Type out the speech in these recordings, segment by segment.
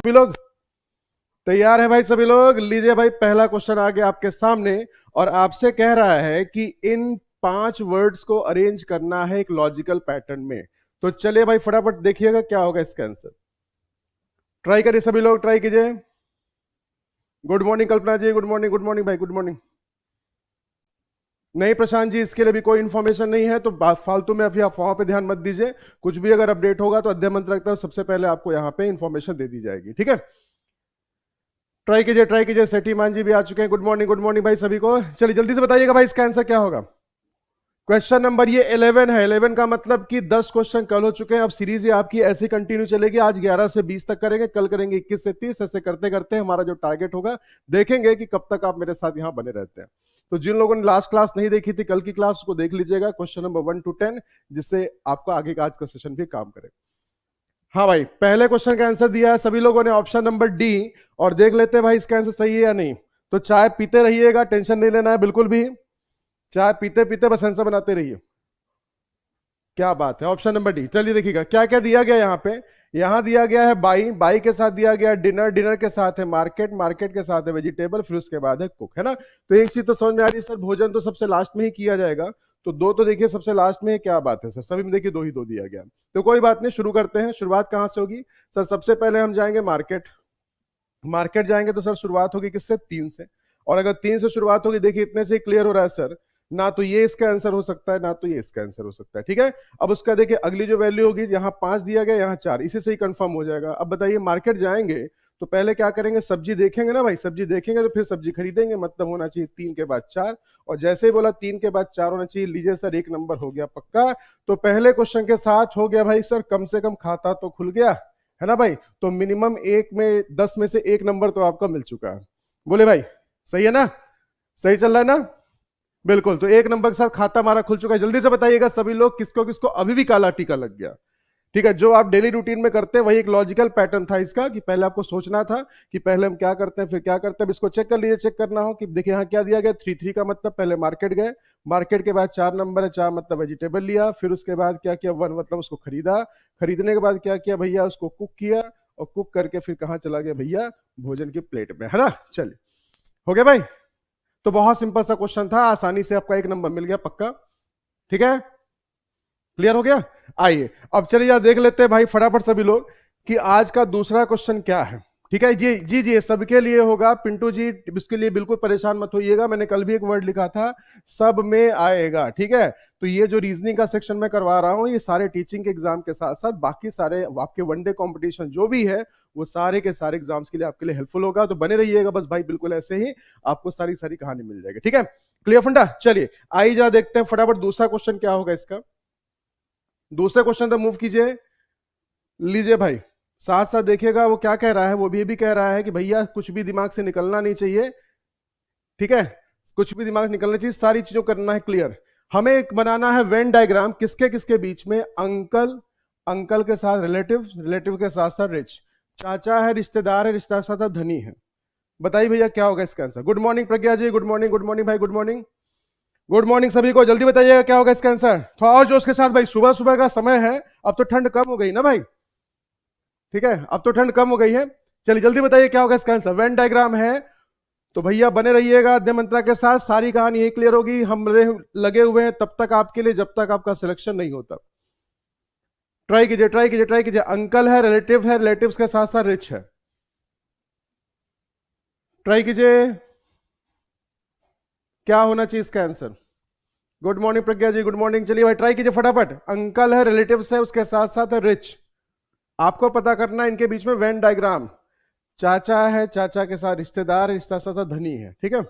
सभी लोग तैयार है भाई? सभी लोग लीजिए भाई, पहला क्वेश्चन आ गया आपके सामने और आपसे कह रहा है कि इन 5 वर्ड्स को अरेंज करना है एक लॉजिकल पैटर्न में। तो चलिए भाई फटाफट देखिएगा क्या होगा इसका आंसर। ट्राई करिए सभी लोग, ट्राई कीजिए। गुड मॉर्निंग कल्पना जी, गुड मॉर्निंग, गुड मॉर्निंग भाई, गुड मॉर्निंग। नहीं प्रशांत जी, इसके लिए भी कोई इन्फॉर्मेशन नहीं है, तो फालतू में अभी अफवाहों पे ध्यान मत दीजिए। कुछ भी अगर अपडेट होगा तो अध्ययन मंत्र रखता है, सबसे पहले आपको यहाँ पे इन्फॉर्मेशन दे दी जाएगी, ठीक है। ट्राई कीजिए, ट्राई कीजिए। सेठी मान जी भी आ चुके हैं, गुड मॉर्निंग, गुड मॉर्निंग भाई सभी को। चलिए जल्दी से बताइएगा भाई इसका आंसर क्या होगा। क्वेश्चन नंबर ये 11 है। 11 का मतलब कि 10 क्वेश्चन कल हो चुके हैं। अब सीरीज ये आपकी ऐसी कंटिन्यू चलेगी। आज 11 से 20 तक करेंगे, कल करेंगे 21 से 30। ऐसे करते करते हमारा जो टारगेट होगा, देखेंगे कि कब तक आप मेरे साथ यहां बने रहते हैं। तो जिन लोगों ने लास्ट क्लास नहीं देखी थी, कल की क्लास, उसको देख लीजिएगा, क्वेश्चन नंबर 1 to 10, जिससे आपका आगे का आज का सेशन भी काम करे। हाँ भाई, पहले क्वेश्चन का आंसर दिया है सभी लोगों ने, ऑप्शन नंबर डी। और देख लेते हैं भाई इसका आंसर सही है या नहीं। तो चाय पीते रहिएगा, टेंशन नहीं लेना है बिल्कुल भी। चाय पीते पीते बस आंसर बनाते रहिए। क्या बात है, ऑप्शन नंबर डी। चलिए देखिएगा क्या क्या दिया गया यहाँ पे। यहाँ दिया गया है बाई, बाई के साथ दिया गया है डिनर, डिनर के साथ है मार्केट, मार्केट के साथ है वेजिटेबल, फिर उसके बाद है कुक, है ना। तो एक चीज तो समझ में आ रही है सर, भोजन तो सबसे लास्ट में ही किया जाएगा। तो दो तो देखिए सबसे लास्ट में, क्या बात है सर, सभी में देखिए दो ही दो दिया गया। तो कोई बात नहीं, शुरू करते हैं। शुरुआत कहाँ से होगी सर? सबसे पहले हम जाएंगे मार्केट। मार्केट जाएंगे तो सर शुरुआत होगी किससे? 3 से। और अगर 3 से शुरुआत होगी, देखिए इतने से क्लियर हो रहा है सर, ना तो ये इसका आंसर हो सकता है, ना तो ये इसका आंसर हो सकता है, ठीक है। अब उसका देखिए अगली जो वैल्यू होगी, यहाँ 5 दिया गया, यहाँ 4, इसी से ही कंफर्म हो जाएगा। अब बताइए मार्केट जाएंगे तो पहले क्या करेंगे? सब्जी देखेंगे ना भाई, सब्जी देखेंगे तो फिर सब्जी खरीदेंगे, मतलब होना चाहिए 3 के बाद 4। और जैसे ही बोला 3 के बाद 4 होना चाहिए, लीजिए सर 1 नंबर हो गया पक्का। तो पहले क्वेश्चन के साथ हो गया भाई सर, कम से कम खाता तो खुल गया, है ना भाई। तो मिनिमम 1 में 10 में से 1 नंबर तो आपका मिल चुका है। बोले भाई सही है ना? सही चल रहा है ना? बिल्कुल। तो 1 नंबर के साथ खाता हमारा खुल चुका है। जल्दी से बताइएगा सभी लोग, किसको किसको अभी भी काला टीका लग गया। ठीक है, जो आप डेली रूटीन में करते हैं वही एक लॉजिकल पैटर्न था इसका, कि पहले आपको सोचना था कि पहले हम क्या करते हैं फिर क्या करते हैं। अब इसको चेक कर लीजिए, चेक करना हो कि देखिए यहाँ क्या दिया गया, 3 का मतलब पहले मार्केट गए, मार्केट के बाद 4 नंबर है, 4 मतलब वेजिटेबल लिया, फिर उसके बाद क्या किया, 1 मतलब उसको खरीदा, खरीदने के बाद क्या किया भैया, उसको कुक किया, और कुक करके फिर कहाँ चला गया भैया, भोजन की प्लेट में, है ना। चलिए हो गया भाई। तो बहुत सिंपल सा क्वेश्चन था, आसानी से आपका 1 नंबर मिल गया पक्का, ठीक है। क्लियर हो गया। आइए अब चलिए देख लेते हैं भाई फटाफट सभी लोग कि आज का दूसरा क्वेश्चन क्या है। ठीक है जी जी जी, सबके लिए होगा। पिंटू जी इसके लिए बिल्कुल परेशान मत होइएगा, मैंने कल भी एक वर्ड लिखा था, सब में आएगा, ठीक है। तो ये जो रीजनिंग का सेक्शन मैं करवा रहा हूं, ये सारे टीचिंग के एग्जाम के साथ साथ बाकी सारे आपके वनडे कॉम्पिटिशन जो भी है, वो सारे के सारे एग्जाम्स के लिए आपके लिए हेल्पफुल होगा। तो बने रहिएगा बस भाई, बिल्कुल ऐसे ही आपको सारी सारी कहानी मिल जाएगी, ठीक है। क्लियर फंडा। चलिए आइए जा देखते हैं फटाफट दूसरा क्वेश्चन क्या होगा इसका। दूसरे क्वेश्चन तक मूव कीजिए। लीजिए भाई साथ साथ देखिएगा वो क्या कह रहा है। वो भी कह रहा है कि भैया कुछ भी दिमाग से निकलना नहीं चाहिए, ठीक है। कुछ भी दिमाग से निकलना चाहिए, सारी चीजों करना है क्लियर। हमें एक बनाना है वेन डायग्राम, किसके किसके बीच में, अंकल, अंकल के साथ रिलेटिव, रिलेटिव के साथ साथ रिच, चाचा है रिश्तेदार है, रिश्तेदार के साथ साथ धनी है। बताइए भैया क्या होगा इसका आंसर। गुड मॉर्निंग प्रज्ञा जी, गुड मॉर्निंग, गुड मॉर्निंग भाई, गुड मॉर्निंग, गुड मॉर्निंग सभी को। जल्दी बताइएगा क्या होगा इसका आंसर, थोड़ा और जोश के साथ भाई, सुबह सुबह का समय है, अब तो ठंड कम हो गई ना भाई, ठीक है, अब तो ठंड कम हो गई है। चलिए जल्दी बताइए क्या होगा इसका आंसर। वेन डायग्राम है तो भैया बने रहिएगा अध्ययन मंत्रा के साथ, सारी कहानी यही क्लियर होगी। हम लगे हुए हैं तब तक आपके लिए, जब तक आपका सिलेक्शन नहीं होता। ट्राई कीजिए, ट्राई कीजिए, ट्राई कीजिए। अंकल है, रिलेटिव के साथ साथ रिच है। ट्राई कीजिए क्या होना चाहिए इसका आंसर। गुड मॉर्निंग प्रज्ञा जी, गुड मॉर्निंग। चलिए भाई ट्राई कीजिए फटाफट। अंकल है, रिलेटिव्स है, उसके साथ साथ है रिच। आपको पता करना है इनके बीच में वेन डायग्राम। चाचा है, चाचा के साथ रिश्तेदार है, रिश्तेदार के साथ धनी है, ठीक है।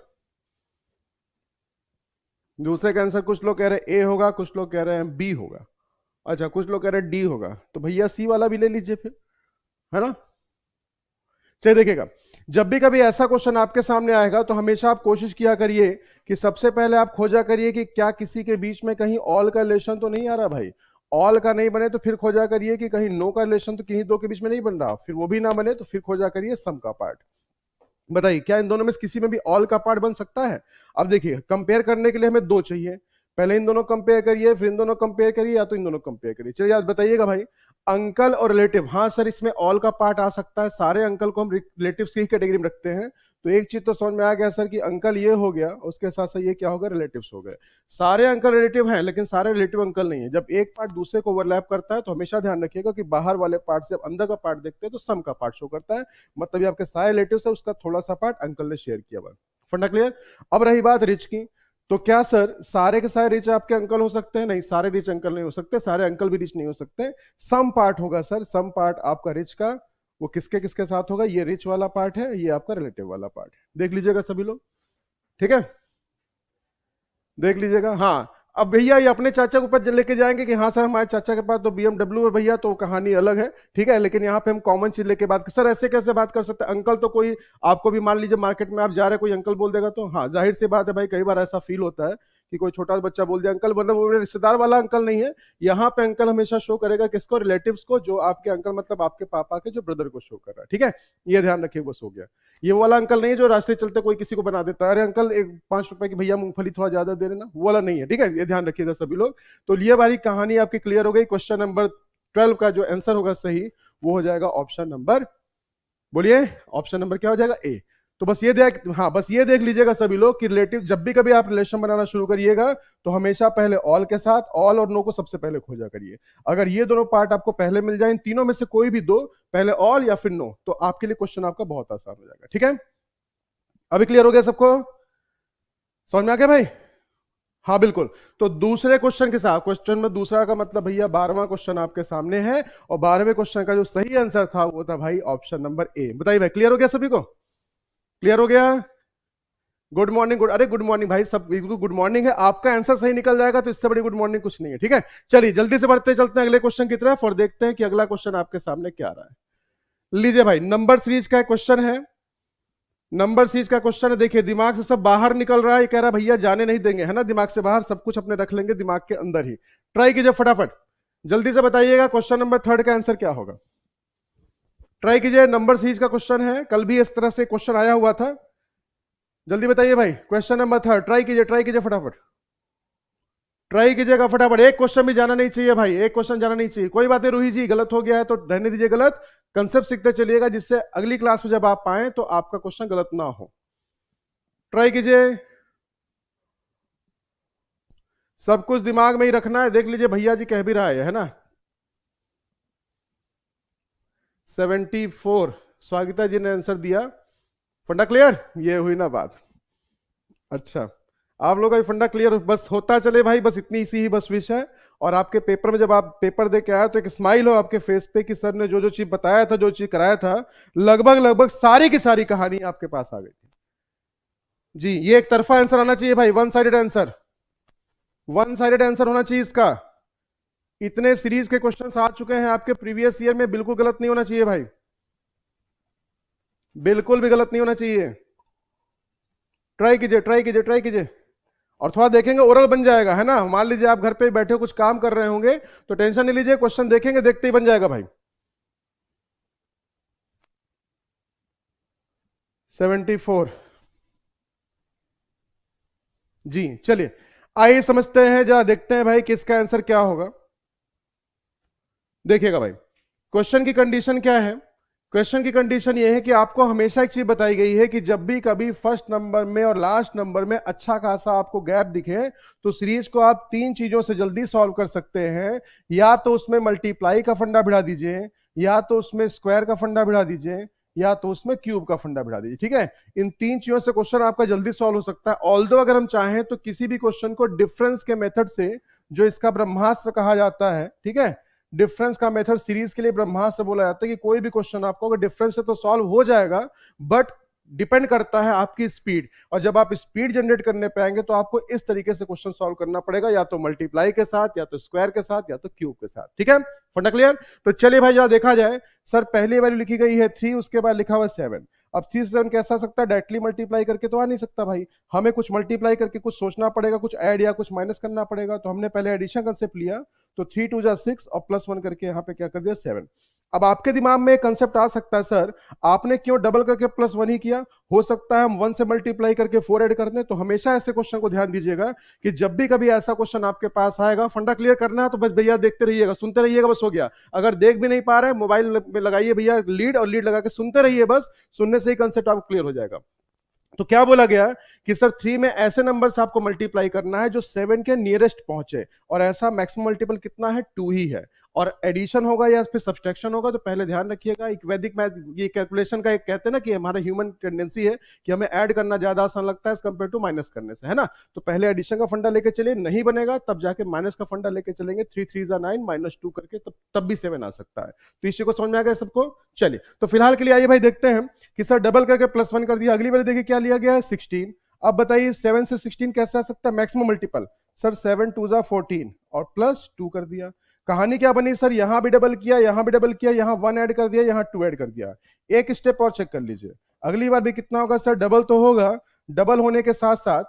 दूसरे का आंसर कुछ लोग कह रहे हैं ए होगा, कुछ लोग कह रहे हैं बी होगा, अच्छा कुछ लोग कह रहे हैं डी होगा। तो भैया सी वाला भी ले लीजिए फिर, है ना। चलिए देखिएगा, जब भी कभी ऐसा क्वेश्चन आपके सामने आएगा तो हमेशा आप कोशिश किया करिए कि सबसे पहले आप खोजा करिए कि क्या किसी के बीच में कहीं ऑल का रिलेशन तो नहीं आ रहा भाई। ऑल का नहीं बने तो फिर खोजा करिए कि कहीं नो का रिलेशन तो किन्हीं दो के बीच में नहीं बन रहा, फिर वो भी ना बने तो फिर खोजा करिए सम का पार्ट। बताइए क्या इन दोनों में किसी में भी ऑल का पार्ट बन सकता है। अब देखिए कंपेयर करने के लिए हमें 2 चाहिए, पहले इन दोनों कंपेयर करिए, फिर इन दोनों कंपेयर करिए, या तो इन दोनों कंपेयर करिए। चलिए याद बताइएगा भाई, अंकल और रिलेटिव, हाँ सर इसमें ऑल का पार्ट आ सकता है, सारे अंकल को हम रिलेटिव्स की कैटेगरी में रखते हैं। तो एक चीज तो समझ में आ गया सर कि अंकल ये हो गया, उसके साथ साथ ये क्या होगा, रिलेटिव्स हो गए। सारे अंकल रिलेटिव हैं लेकिन सारे रिलेटिव अंकल नहीं है। जब एक पार्ट दूसरे को ओवरलैप करता है तो हमेशा ध्यान रखिएगा कि बाहर वाले पार्ट से जब अंदर का पार्ट देखते हैं तो सम का पार्ट शो करता है, मतलब ये आपके सारे रिलेटिव है उसका थोड़ा सा पार्ट अंकल ने शेयर किया हुआ। फंडा क्लियर। अब रही बात रिच की, तो क्या सर सारे के सारे रिच आपके अंकल हो सकते हैं? नहीं, सारे रिच अंकल नहीं हो सकते, सारे अंकल भी रिच नहीं हो सकते। सम पार्ट होगा सर, सम पार्ट आपका रिच का, वो किसके किसके साथ होगा, ये रिच वाला पार्ट है, ये आपका रिलेटिव वाला पार्ट है। देख लीजिएगा सभी लोग, ठीक है, देख लीजिएगा। हाँ अब भैया ये अपने चाचा के ऊपर लेके जाएंगे कि हाँ सर हमारे चाचा के पास तो BMW है भैया, तो कहानी अलग है, ठीक है। लेकिन यहाँ पे हम कॉमन चीज लेके बात कर, सर ऐसे कैसे बात कर सकते हैं? अंकल तो कोई आपको भी मान लीजिए मार्केट में आप जा रहे हैं कोई अंकल बोल देगा तो हाँ जाहिर सी बात है भाई, कई बार ऐसा फील होता है कि कोई छोटा बच्चा बोल दिया अंकल, मतलब वो रिश्तेदार वाला अंकल नहीं है। यहाँ पे अंकल हमेशा शो करेगा किसको, रिलेटिव्स को, जो आपके अंकल मतलब आपके पापा के जो ब्रदर को शो कर रहा है, ठीक है। ये ध्यान रखिए, बस हो गया। ये वाला अंकल नहीं है जो रास्ते चलते कोई किसी को बना देता है, अरे अंकल एक 5 रुपए की भैया मूंगफली थोड़ा ज्यादा दे देना, वो वाला नहीं है, ठीक है। ये ध्यान रखिएगा सभी लोग। तो ये वाली कहानी आपकी क्लियर हो गई। क्वेश्चन नंबर 12 का जो आंसर होगा सही वो हो जाएगा ऑप्शन नंबर, बोलिए ऑप्शन नंबर क्या हो जाएगा, ए। तो बस ये देख, हाँ बस ये देख लीजिएगा सभी लोग कि रिलेटिव जब भी कभी आप रिलेशन बनाना शुरू करिएगा तो हमेशा पहले ऑल के साथ, ऑल और नो को सबसे पहले खोजा करिए। अगर ये दोनों पार्ट आपको पहले मिल जाए, इन तीनों में से कोई भी दो, पहले ऑल या फिर नो, तो आपके लिए क्वेश्चन आपका बहुत आसान हो जाएगा, ठीक है। अभी क्लियर हो गया सबको, समझ में आ गया भाई? हाँ बिल्कुल। तो दूसरे क्वेश्चन के साथ, क्वेश्चन में दूसरा का मतलब भैया 12वां क्वेश्चन आपके सामने है, और 12वें क्वेश्चन का जो सही आंसर था वो था भाई ऑप्शन नंबर ए। बताइए भाई क्लियर हो गया सभी को? क्लियर हो गया? गुड मॉर्निंग, गुड, अरे गुड मॉर्निंग भाई, सब गुड मॉर्निंग है। आपका आंसर सही निकल जाएगा तो इससे बड़ी गुड मॉर्निंग कुछ नहीं है, ठीक है। चलिए जल्दी से बढ़ते चलते हैं अगले क्वेश्चन की तरफ और देखते हैं कि अगला क्वेश्चन आपके सामने क्या आ रहा है। लीजिए भाई, नंबर सीरीज का क्वेश्चन है, नंबर सीरीज का क्वेश्चन है। देखिए दिमाग से सब बाहर निकल रहा है, ये कह रहा है भैया जाने नहीं देंगे, है ना, दिमाग से बाहर सब कुछ अपने रख लेंगे दिमाग के अंदर ही। ट्राई कीजिए फटाफट, जल्दी से बताइएगा क्वेश्चन नंबर 3 का आंसर क्या होगा। ट्राई कीजिए, नंबर सीरीज का क्वेश्चन है, कल भी इस तरह से क्वेश्चन आया हुआ था। जल्दी बताइए भाई, क्वेश्चन नंबर 3, ट्राई कीजिए फटाफट, ट्राई कीजिएगा फटाफट। एक क्वेश्चन भी जाना नहीं चाहिए भाई, एक क्वेश्चन जाना नहीं चाहिए। कोई बात नहीं रूही जी, गलत हो गया है तो रहने दीजिए गलत, कंसेप्ट सीखते चलिएगा जिससे अगली क्लास में जब आप पाए तो आपका क्वेश्चन गलत ना हो। ट्राई कीजिए, सब कुछ दिमाग में ही रखना है। देख लीजिए भैया जी कह भी रहा है ना। 74 स्वागता जी ने आंसर दिया। फंडा क्लियर, ये हुई ना बात। अच्छा आप लोगों का फंडा क्लियर बस होता चले भाई, बस इतनी सी ही बस विषय है। और आपके पेपर में जब आप पेपर दे के आए तो एक स्माइल हो आपके फेस पे कि सर ने जो जो चीज बताया था, जो चीज कराया था, लगभग लगभग सारी की सारी कहानी आपके पास आ गई थी जी। ये एक तरफा आंसर आना चाहिए भाई, one sided answer, one sided answer होना चाहिए इसका। इतने सीरीज के क्वेश्चंस आ चुके हैं आपके प्रीवियस ईयर में, बिल्कुल गलत नहीं होना चाहिए भाई, बिल्कुल भी गलत नहीं होना चाहिए। ट्राई कीजिए ट्राई कीजिए ट्राई कीजिए, और थोड़ा देखेंगे ओरल बन जाएगा, है ना। मान लीजिए आप घर पे बैठे हो कुछ काम कर रहे होंगे तो टेंशन नहीं लीजिए, क्वेश्चन देखेंगे देखते ही बन जाएगा भाई। 74 जी। चलिए आइए समझते हैं, जरा देखते हैं भाई किसका आंसर क्या होगा। देखिएगा भाई क्वेश्चन की कंडीशन क्या है। क्वेश्चन की कंडीशन ये है कि आपको हमेशा एक चीज बताई गई है कि जब भी कभी फर्स्ट नंबर में और लास्ट नंबर में अच्छा खासा आपको गैप दिखे तो सीरीज को आप 3 चीजों से जल्दी सॉल्व कर सकते हैं। या तो उसमें मल्टीप्लाई का फंडा भिड़ा दीजिए, या तो उसमें स्क्वायर का फंडा भिड़ा दीजिए, या तो उसमें क्यूब का फंडा भिड़ा दीजिए, ठीक है। इन 3 चीजों से क्वेश्चन आपका जल्दी सॉल्व हो सकता है। ऑल्दो अगर हम चाहें तो किसी भी क्वेश्चन को डिफरेंस के मेथड से, जो इसका ब्रह्मास्त्र कहा जाता है, ठीक है, डिफरेंस का मेथड सीरीज के लिए ब्रह्मास्त्र बोला जाता है कि कोई भी क्वेश्चन आपको अगर डिफरेंस से तो सॉल्व हो जाएगा, बट डिपेंड करता है आपकी स्पीड। और जब आप स्पीड जनरेट करने पे आएंगे तो आपको इस तरीके से क्वेश्चन सॉल्व करना पड़ेगा, या तो मल्टीप्लाई के साथ, या तो स्क्वायर के साथ, या तो क्यूब के साथ, ठीक है। फंडा क्लियर? तो चलिए भाई जरा देखा जाए। सर पहली वैल्यू लिखी गई है 3, उसके बाद लिखा हुआ 7। अब 3 से 7 कैसा आ सकता है? डायरेक्टली मल्टीप्लाई करके तो आ नहीं सकता भाई, हमें कुछ मल्टीप्लाई करके कुछ सोचना पड़ेगा, कुछ ऐड या कुछ माइनस करना पड़ेगा। तो हमने पहले एडिशन कंसेप्ट लिया, तो 3 2 जा 6 और +1 करके यहाँ पे क्या कर दिया 7। अब आपके दिमाग में एक कंसेप्ट आ सकता है, सर आपने क्यों डबल करके +1 ही किया, हो सकता है हम 1 से मल्टीप्लाई करके 4 ऐड कर दें। तो हमेशा ऐसे क्वेश्चन को ध्यान दीजिएगा कि जब भी कभी ऐसा क्वेश्चन आपके पास आएगा, फंडा क्लियर करना है तो बस भैया देखते रहिएगा, सुनते रहिएगा, बस हो गया। अगर देख भी नहीं पा रहे, मोबाइल में लगाइए भैया लीड, और लीड लगा के सुनते रहिए, बस सुनने से ही कंसेप्ट आपको क्लियर हो जाएगा। तो क्या बोला गया कि सर 3 में ऐसे नंबर से आपको मल्टीप्लाई करना है जो 7 के नियरेस्ट पहुंचे, और ऐसा मैक्सिमम मल्टीपल कितना है, 2 ही है। और एडिशन होगा या फिर सब्सट्रैक्शन होगा तो पहले ध्यान रखिएगा, एक वैदिक मैथ ये कैलकुलेशन का एक कहते हैं ना कि हमारा ह्यूमन टेंडेंसी है कि हमें ऐड करना ज्यादा आसान लगता है एज कंपेयर टू माइनस करने से, है ना। तो पहले एडिशन का फंडा लेके चलिए, नहीं बनेगा तब जाके माइनस का फंडा लेके चलेंगे, 3 3 9 -2 करके तब भी 7 आ सकता है। तो इसी को समझ में आ गया सबको। चलिए तो फिलहाल के लिए आइए भाई देखते हैं कि सर डबल करके +1 कर दिया, अगली बार देखिए क्या लिया गया है, 16। अब बताइए 7 से 16 कैसे आ सकता है मैक्सिमम मल्टीपल, सर 7 2 14 और +2 कर दिया। कहानी क्या बनी सर, यहां भी डबल किया, यहां भी डबल किया, यहां 1 ऐड कर दिया, यहां 2 ऐड कर दिया। एक स्टेप और चेक कर लीजिए, अगली बार भी कितना होगा सर, डबल तो होगा, डबल होने के साथ साथ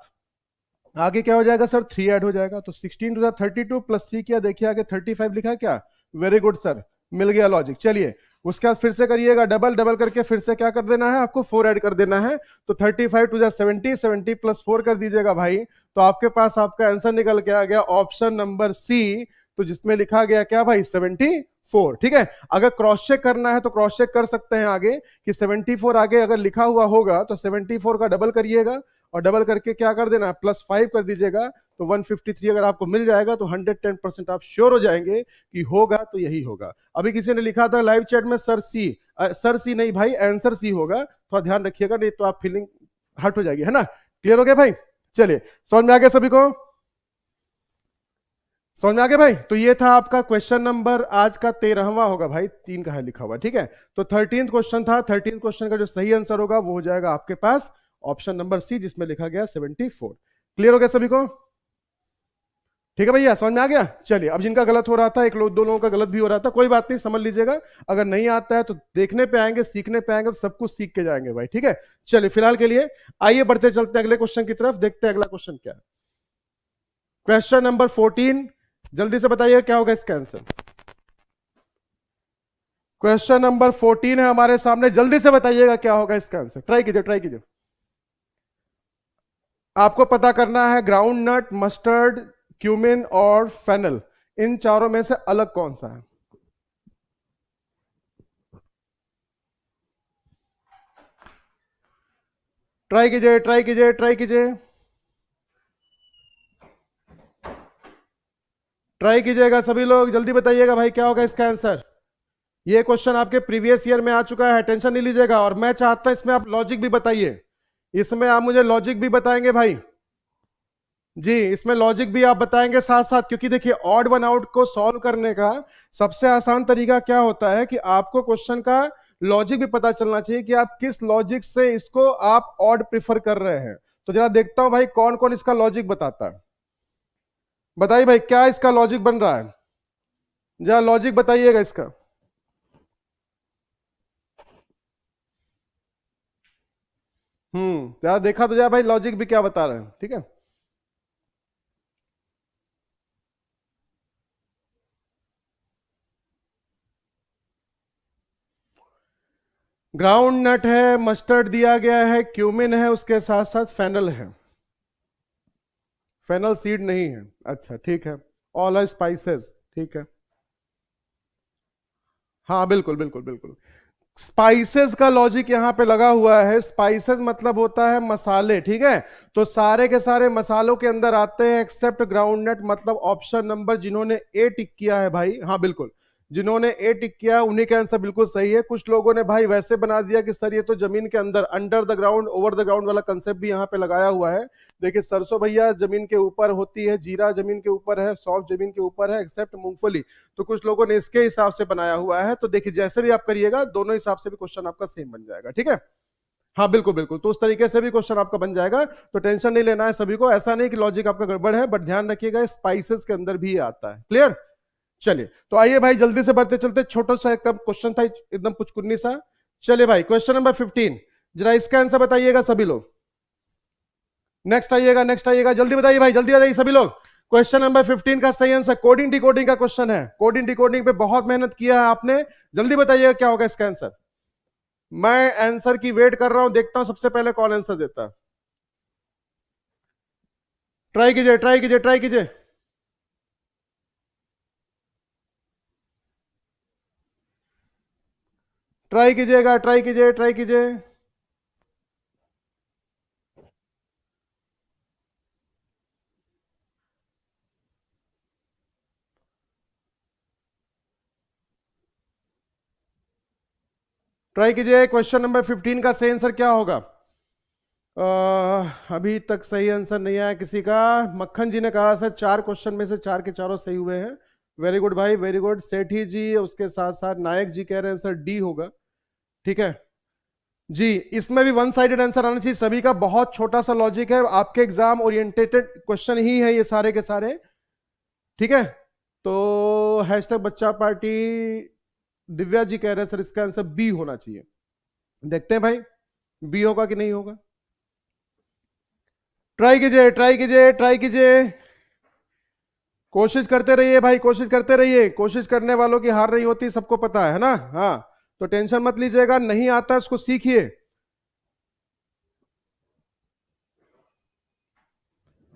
आगे क्या हो जाएगा सर, 3 ऐड हो जाएगा। तो 16 2 32 +3 किया, देखिए आगे 35 लिखा है क्या, वेरी गुड सर, मिल गया लॉजिक। चलिए उसके बाद फिर से करिएगा, डबल डबल करके फिर से क्या कर देना है आपको, 4 ऐड कर देना है। तो 35 2 70 70 +4 कर दीजिएगा भाई। तो आपके पास आपका आंसर निकल के आ गया ऑप्शन नंबर सी, तो जिसमें लिखा गया क्या भाई, 74। ठीक है, अगर क्रॉस चेक करना है तो क्रॉस चेक कर सकते हैं आगे कि 74 आगे अगर लिखा हुआ होगा तो 74 का डबल करिएगा, और डबल करके क्या कर देना, +5 कर दीजिएगा। तो 153 अगर आपको मिल जाएगा तो 110% आप श्योर हो जाएंगे कि होगा तो यही होगा। अभी किसी ने लिखा था लाइव चैट में सर सी, सर सी नहीं भाई, आंसर सी होगा, थोड़ा ध्यान रखिएगा, नहीं तो आप फीलिंग हट हो जाएगी, है ना। क्लियर हो गया भाई, चलिए समझ में आ गया सभी को, समझ में आ गया भाई। तो ये था आपका क्वेश्चन नंबर आज का 13वां होगा भाई, 3 का है लिखा हुआ, ठीक है। तो 13th क्वेश्चन था, 13th क्वेश्चन का जो सही आंसर होगा वो हो जाएगा आपके पास ऑप्शन नंबर सी, जिसमें लिखा गया 74। क्लियर हो गया सभी को, ठीक है भैया, समझ में आ गया। चलिए अब जिनका गलत हो रहा था, एक लोग दो लोगों का गलत भी हो रहा था, कोई बात नहीं, समझ लीजिएगा। अगर नहीं आता है तो देखने पे आएंगे, सीखने पे आएंगे, तो सब कुछ सीख के जाएंगे भाई, ठीक है। चलिए फिलहाल के लिए आइए बढ़ते चलते हैं अगले क्वेश्चन की तरफ, देखते हैं अगला क्वेश्चन क्या है। क्वेश्चन नंबर 14, जल्दी से बताइए क्या होगा इसका आंसर। क्वेश्चन नंबर 14 है हमारे सामने, जल्दी से बताइएगा क्या होगा इसका आंसर, ट्राई कीजिए ट्राई कीजिए। आपको पता करना है ग्राउंड नट, मस्टर्ड, क्यूमिन और फेनल, इन चारों में से अलग कौन सा है। ट्राई कीजिए ट्राई कीजिए ट्राई कीजिए ट्राई कीजिएगा सभी लोग, जल्दी बताइएगा भाई क्या होगा इसका आंसर। ये क्वेश्चन आपके प्रीवियस ईयर में आ चुका है, टेंशन नहीं लीजिएगा। और मैं चाहता हूं इसमें आप लॉजिक भी बताइए, इसमें आप मुझे लॉजिक भी बताएंगे भाई जी, इसमें लॉजिक भी आप बताएंगे साथ साथ, क्योंकि देखिए ऑड वन आउट को सॉल्व करने का सबसे आसान तरीका क्या होता है कि आपको क्वेश्चन का लॉजिक भी पता चलना चाहिए कि आप किस लॉजिक से इसको आप ऑड प्रिफर कर रहे हैं। तो जरा देखता हूं भाई कौन कौन इसका लॉजिक बताता है, बताइए भाई क्या इसका लॉजिक बन रहा है, जरा लॉजिक बताइएगा इसका। जरा देखा तो जाए भाई लॉजिक भी क्या बता रहे हैं, ठीक है। ग्राउंड नट है, मस्टर्ड दिया गया है, क्यूमिन है, उसके साथ साथ फेनल है। फेनल सीड नहीं है, अच्छा ठीक है, ऑल आर स्पाइसेस, ठीक है। हाँ बिल्कुल बिल्कुल बिल्कुल, स्पाइसेस का लॉजिक यहां पे लगा हुआ है। स्पाइसेस मतलब होता है मसाले, ठीक है। तो सारे के सारे मसालों के अंदर आते हैं एक्सेप्ट ग्राउंड नट, मतलब ऑप्शन नंबर जिन्होंने ए टिक किया है भाई, हाँ बिल्कुल, जिन्होंने ए टिक किया उन्हीं का आंसर बिल्कुल सही है। कुछ लोगों ने भाई वैसे बना दिया कि सर ये तो जमीन के अंदर, under the ground over the ground वाला कंसेप्ट भी यहाँ पे लगाया हुआ है। देखिए सरसों भैया जमीन के ऊपर होती है, जीरा जमीन के ऊपर है, सौंफ जमीन के ऊपर है, एक्सेप्ट मूंगफली। तो कुछ लोगों ने इसके हिसाब से बनाया हुआ है। तो देखिए जैसे भी आप करिएगा दोनों हिसाब से भी क्वेश्चन आपका सेम बन जाएगा, ठीक है। हाँ बिल्कुल बिल्कुल, तो उस तरीके से भी क्वेश्चन आपका बन जाएगा, तो टेंशन नहीं लेना है सभी को। ऐसा नहीं कि लॉजिक आपका गड़बड़ है, बट ध्यान रखिएगा स्पाइसेस के अंदर भी आता है। क्लियर, चलिए तो आइए भाई जल्दी से बढ़ते चलते, छोटा सा एकदम क्वेश्चन था, एकदम पुचकुन्नी सा। चलिए भाई क्वेश्चन नंबर 15, जरा इसका आंसर बताइएगा सभी लोग। नेक्स्ट आइएगा, नेक्स्ट आइएगा, जल्दी बताइए भाई, जल्दी बताइए सभी लोग। क्वेश्चन नंबर 15 का सही आंसर कोडिंग डिकोडिंग का क्वेश्चन है। कोडिंग डिकोडिंग पे बहुत मेहनत किया है आपने, जल्दी बताइएगा क्या होगा इसका आंसर। मैं आंसर की वेट कर रहा हूं, देखता हूं सबसे पहले कौन आंसर देता है। ट्राई कीजिए ट्राई कीजिए ट्राई कीजिए। ट्राई कीजिएगा ट्राई कीजिए ट्राई कीजिए। ट्राई कीजिए। क्वेश्चन नंबर 15 का सही आंसर क्या होगा? अभी तक सही आंसर नहीं आया किसी का। मक्खन जी ने कहा सर 4 क्वेश्चन में से 4 के चारों सही हुए हैं। वेरी गुड भाई वेरी गुड। सेठी जी उसके साथ साथ नायक जी कह रहे हैं सर डी होगा। ठीक है जी, इसमें भी वन साइडेड आंसर आना चाहिए सभी का। बहुत छोटा सा लॉजिक है, आपके एग्जाम ओरिएंटेटेड क्वेश्चन ही है ये सारे के सारे। ठीक है, तो हैशटैग बच्चा पार्टी। दिव्या जी कह रहे हैं सर इसका आंसर बी होना चाहिए। देखते हैं भाई बी होगा कि नहीं होगा। ट्राई कीजिए ट्राई कीजिए ट्राई कीजिए। कोशिश करते रहिए भाई, कोशिश करते रहिए। कोशिश करने वालों की हार नहीं होती, सबको पता है ना। हाँ, तो टेंशन मत लीजिएगा, नहीं आता उसको सीखिए।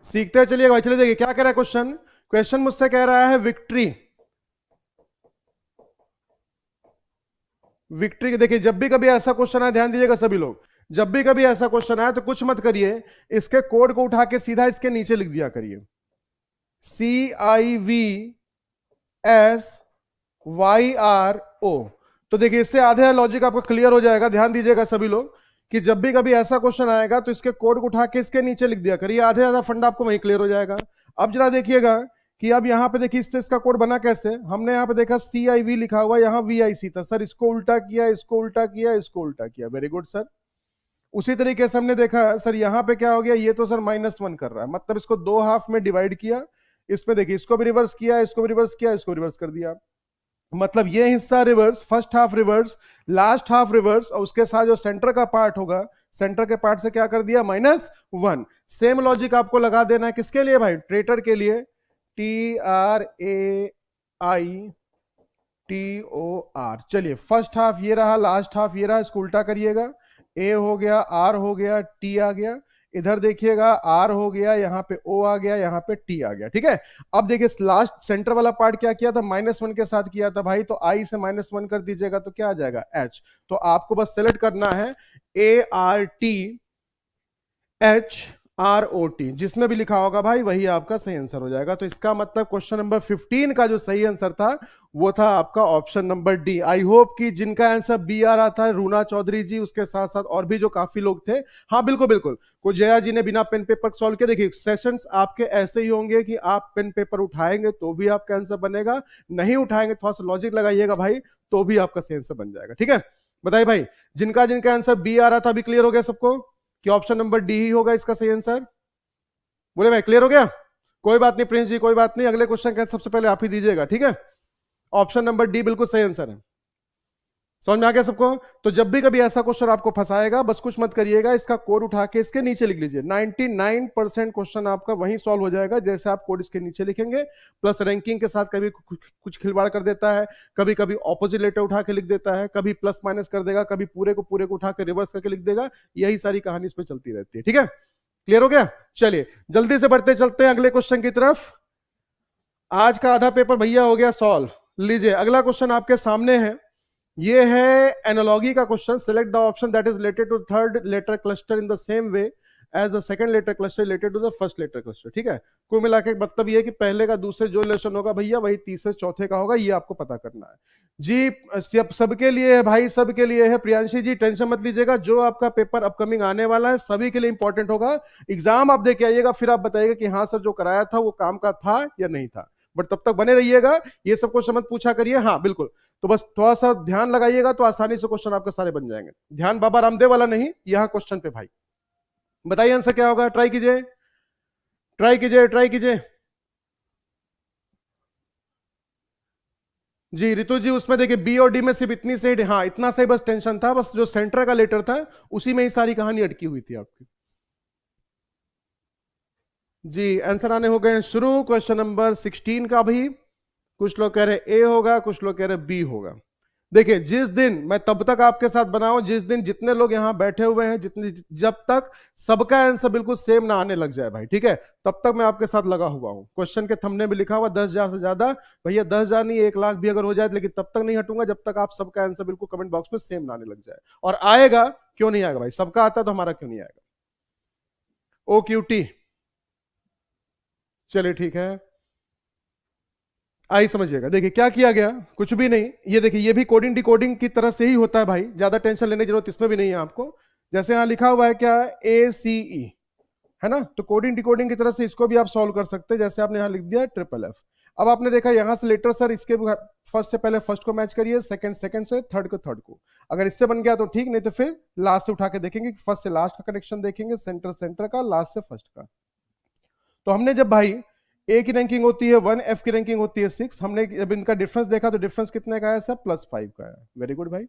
सीखते चलिए भाई। चलिए देखिए क्या कह रहा है क्वेश्चन। क्वेश्चन मुझसे कह रहा है विक्ट्री। विक्ट्री देखिए, जब भी कभी ऐसा क्वेश्चन आए ध्यान दीजिएगा सभी लोग, जब भी कभी ऐसा क्वेश्चन आए तो कुछ मत करिए, इसके कोड को उठा के सीधा इसके नीचे लिख दिया करिए। CIVSYRO। तो देखिए इससे आधा लॉजिक आपको क्लियर हो जाएगा। ध्यान दीजिएगा सभी लोग कि जब भी कभी ऐसा क्वेश्चन आएगा तो इसके कोड को उठा के इसके नीचे लिख दिया करिए, आधे आधा फंडा आपको वहीं क्लियर हो जाएगा। अब जरा देखिएगा कि अब यहां पे देखिए इससे इसका कोड बना कैसे। हमने यहां पे देखा CIV लिखा हुआ, यहां VIC था सर, इसको उल्टा किया इसको उल्टा किया इसको उल्टा किया। Very good sir. उसी तरीके से हमने देखा सर यहां पे क्या हो गया, ये तो सर -1 कर रहा है, मतलब इसको 2 हाफ में डिवाइड किया। इसमें देखिए इसको भी रिवर्स किया इसको भी रिवर्स किया इसको रिवर्स कर दिया, मतलब ये हिस्सा reverse, first half reverse, last half reverse, और उसके साथ जो सेंटर का पार्ट होगा, सेंटर के पार्ट से क्या कर दिया -1। सेम लॉजिक आपको लगा देना है किसके लिए भाई, ट्रेटर के लिए। TRAITOR। चलिए फर्स्ट हाफ ये रहा, लास्ट हाफ ये रहा, इसको उल्टा करिएगा। ए हो गया, आर हो गया, टी आ गया। इधर देखिएगा आर हो गया, यहां पे ओ आ गया, यहां पे टी आ गया। ठीक है, अब देखिए लास्ट सेंटर वाला पार्ट क्या किया था, -1 के साथ किया था भाई, तो आई से -1 कर दीजिएगा तो क्या आ जाएगा एच। तो आपको बस सेलेक्ट करना है ARTHROT, जिसमें भी लिखा होगा भाई वही आपका सही आंसर हो जाएगा। तो इसका मतलब क्वेश्चन नंबर 15 का जो सही आंसर था वो था आपका option number D. I hope कि जिनका आंसर बी आ रहा था, रूना चौधरी जी, उसके साथ साथ और भी जो काफी लोग थे, हाँ बिल्कुल बिल्कुल, को जया जी ने बिना पेन पेपर सॉल्व किया। देखिए सेशंस आपके ऐसे ही होंगे कि आप पेन पेपर उठाएंगे तो भी आपका आंसर बनेगा, नहीं उठाएंगे थोड़ा सा लॉजिक लगाइएगा भाई तो भी आपका सही आंसर बन जाएगा। ठीक है, बताइए भाई जिनका जिनका आंसर बी आ रहा था अभी क्लियर हो गया सबको कि ऑप्शन नंबर डी ही होगा इसका सही आंसर? बोले भाई क्लियर हो गया? कोई बात नहीं प्रिंस जी, कोई बात नहीं, अगले क्वेश्चन का सबसे पहले आप ही दीजिएगा। ठीक है, ऑप्शन नंबर डी बिल्कुल सही आंसर है। समझ में आ गया सबको? तो जब भी कभी ऐसा क्वेश्चन आपको फंसाएगा बस कुछ मत करिएगा, इसका कोड उठा के इसके नीचे लिख लीजिए। 99% क्वेश्चन आपका वहीं सॉल्व हो जाएगा जैसे आप कोड इसके नीचे लिखेंगे। प्लस रैंकिंग के साथ कभी कुछ खिलवाड़ कर देता है, कभी कभी ऑपोजिट लेटर उठा के लिख देता है, कभी प्लस माइनस कर देगा, कभी पूरे को उठा के रिवर्स करके लिख देगा। यही सारी कहानी इसमें चलती रहती है। ठीक है, क्लियर हो गया? चलिए जल्दी से बढ़ते चलते हैं अगले क्वेश्चन की तरफ। आज का आधा पेपर भैया हो गया सॉल्व। लीजिए अगला क्वेश्चन आपके सामने है, ये है एनालॉजी का question. Select the option that is related to third letter cluster in the same way as the second letter cluster related to the first letter cluster. ठीक है, कुल मिला के मतलब ये कि पहले का दूसरे जो रिलेशन होगा भैया वही तीसरे चौथे का होगा, ये आपको पता करना है जी। सबके लिए है भाई, सबके लिए है। प्रियांशी जी टेंशन मत लीजिएगा, जो आपका पेपर अपकमिंग आने वाला है सभी के लिए इंपॉर्टेंट होगा। एग्जाम आप देके आइएगा, फिर आप बताइएगा कि हाँ सर जो कराया था वो काम का था या नहीं था। बट तब तक बने रहिएगा, ये सब क्वेश्चन मत पूछा करिए। हाँ बिल्कुल, तो बस थोड़ा सा ध्यान लगाइएगा तो आसानी से क्वेश्चन आपके सारे बन जाएंगे। ध्यान बाबा रामदेव वाला नहीं, यहां क्वेश्चन पे भाई। बताइए आंसर क्या होगा, ट्राई कीजिए ट्राई कीजिए ट्राई कीजिए जी। रितु जी उसमें देखिए बी और डी में सिर्फ इतनी से, हाँ इतना से बस टेंशन था, बस जो सेंटर का लेटर था उसी में ही सारी कहानी अटकी हुई थी आपकी। जी आंसर आने हो गए हैं शुरू। क्वेश्चन नंबर 16 का भी कुछ लोग कह रहे ए होगा, कुछ लोग कह रहे बी होगा। देखिए जिस दिन मैं तब तक आपके साथ बनाऊं जिस दिन जितने लोग यहां बैठे हुए हैं, जितने जब तक सबका आंसर बिल्कुल सेम ना आने लग जाए भाई, ठीक है, तब तक मैं आपके साथ लगा हुआ हूं। क्वेश्चन के थंबनेल में लिखा हुआ 10,000 से ज्यादा, भैया 10,000 नहीं 1,00,000 भी अगर हो जाए, लेकिन तब तक नहीं हटूंगा जब तक आप सबका आंसर बिल्कुल कमेंट बॉक्स में सेम ना आने लग जाए। और आएगा, क्यों नहीं आएगा भाई, सबका आता है तो हमारा क्यों नहीं आएगा। ओ क्यू टी, चलिए ठीक है, आई समझिएगा। देखिए क्या किया गया, कुछ भी नहीं, ये देखिए ये भी कोडिंग डिकोडिंग की तरह से ही होता है भाई, ज्यादा टेंशन लेने की जरूरत इसमें भी नहीं है आपको। जैसे यहां लिखा हुआ है क्या, ACE है ना, तो कोडिंग डिकोडिंग की तरह से इसको भी आप सॉल्व कर सकते हैं। जैसे आपने यहां लिख दिया FFF। अब आपने देखा यहां से लेटर सर इसके फर्स्ट से पहले फर्स्ट को मैच करिए, सेकंड सेकंड से, थर्ड को थर्ड को। अगर इससे बन गया तो ठीक, नहीं तो फिर लास्ट से उठा के देखेंगे, फर्स्ट से लास्ट का कनेक्शन देखेंगे, सेंटर सेंटर का, लास्ट से फर्स्ट का। तो हमने जब भाई ए की रैंकिंग होती है 1, एफ की रैंकिंग होती है 6, हमने जब इनका डिफरेंस देखा तो डिफरेंस कितने का है सर, +5 का है। वेरी गुड भाई।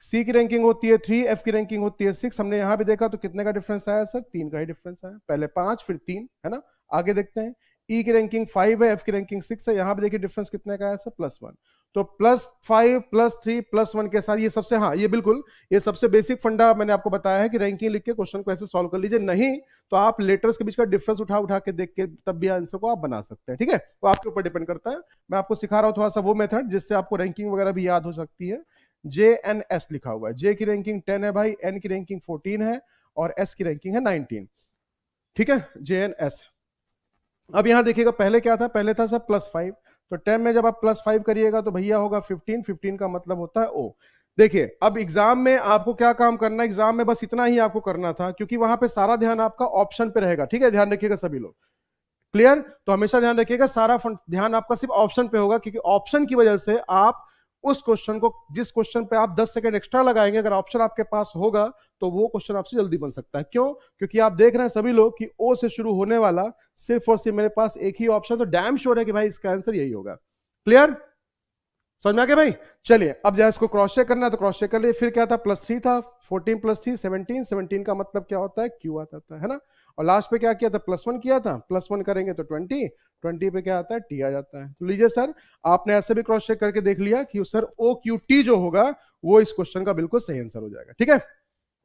सी की रैंकिंग होती है 3, एफ की रैंकिंग होती है 6, हमने यहां भी देखा तो कितने का डिफरेंस आया सर, 3 का ही डिफरेंस आया, पहले 5 फिर 3 है ना। आगे देखते हैं, ई की रैंकिंग 5 है, एफ की रैंकिंग 6 है, यहां भी देखिए डिफरेंस कितने का आया सर, +1। तो +5 +3 +1 के साथ ये सबसे, हाँ ये बिल्कुल ये सबसे बेसिक फंडा मैंने आपको बताया है कि रैंकिंग लिख के क्वेश्चन को ऐसे सॉल्व कर लीजिए। नहीं तो आप लेटर्स के बीच का डिफरेंस उठा उठा के देख के तब भी आंसर को आप बना सकते हैं, ठीक है, वो आपके ऊपर डिपेंड करता है। मैं आपको सिखा रहा हूं थोड़ा सा वो मेथड जिससे आपको रैंकिंग वगैरह भी याद हो सकती है। JNS लिखा हुआ है, जे की रैंकिंग 10 है भाई, एन की रैंकिंग 14 है और एस की रैंकिंग है 19, ठीक है, JNS। अब यहां देखिएगा पहले क्या था, पहले था सब +5, तो 10 में जब आप +5 करिएगा तो भैया होगा 15, 15 का मतलब होता है O। देखिए अब एग्जाम में आपको क्या काम करना है, एग्जाम में बस इतना ही आपको करना था, क्योंकि वहां पे सारा ध्यान आपका ऑप्शन पे रहेगा, ठीक है, ध्यान रखिएगा सभी लोग, क्लियर। तो हमेशा ध्यान रखिएगा सारा ध्यान आपका सिर्फ ऑप्शन पे होगा, क्योंकि ऑप्शन की वजह से आप उस क्वेश्चन को, जिस क्वेश्चन पे आप 10 सेकंड एक्स्ट्रा लगाएंगे, अगर ऑप्शन आपके पास होगा तो वो क्वेश्चन आपसे जल्दी बन सकता है। क्यों, क्योंकि आप देख रहे हैं सभी लोग कि ओ से शुरू होने वाला सिर्फ और सिर्फ मेरे पास एक ही ऑप्शन, तो डैम श्योर है कि भाई इसका आंसर यही होगा। क्लियर, समझ में आ गया भाई। चलिए अब जैसे इसको क्रॉस चेक करना है तो क्रॉस चेक कर लिए। फिर क्या था, +3 था, 14 + 3 17, 17 का मतलब क्या होता है, क्यू आता है ना। और लास्ट पे क्या किया था, +1 किया था, +1 करेंगे तो 20, 20 पे क्या आता है, टी आ जाता है। तो लीजिए सर आपने ऐसे भी क्रॉस चेक करके देख लिया कि सर OQT जो होगा वो इस क्वेश्चन का बिल्कुल सही आंसर हो जाएगा, ठीक है,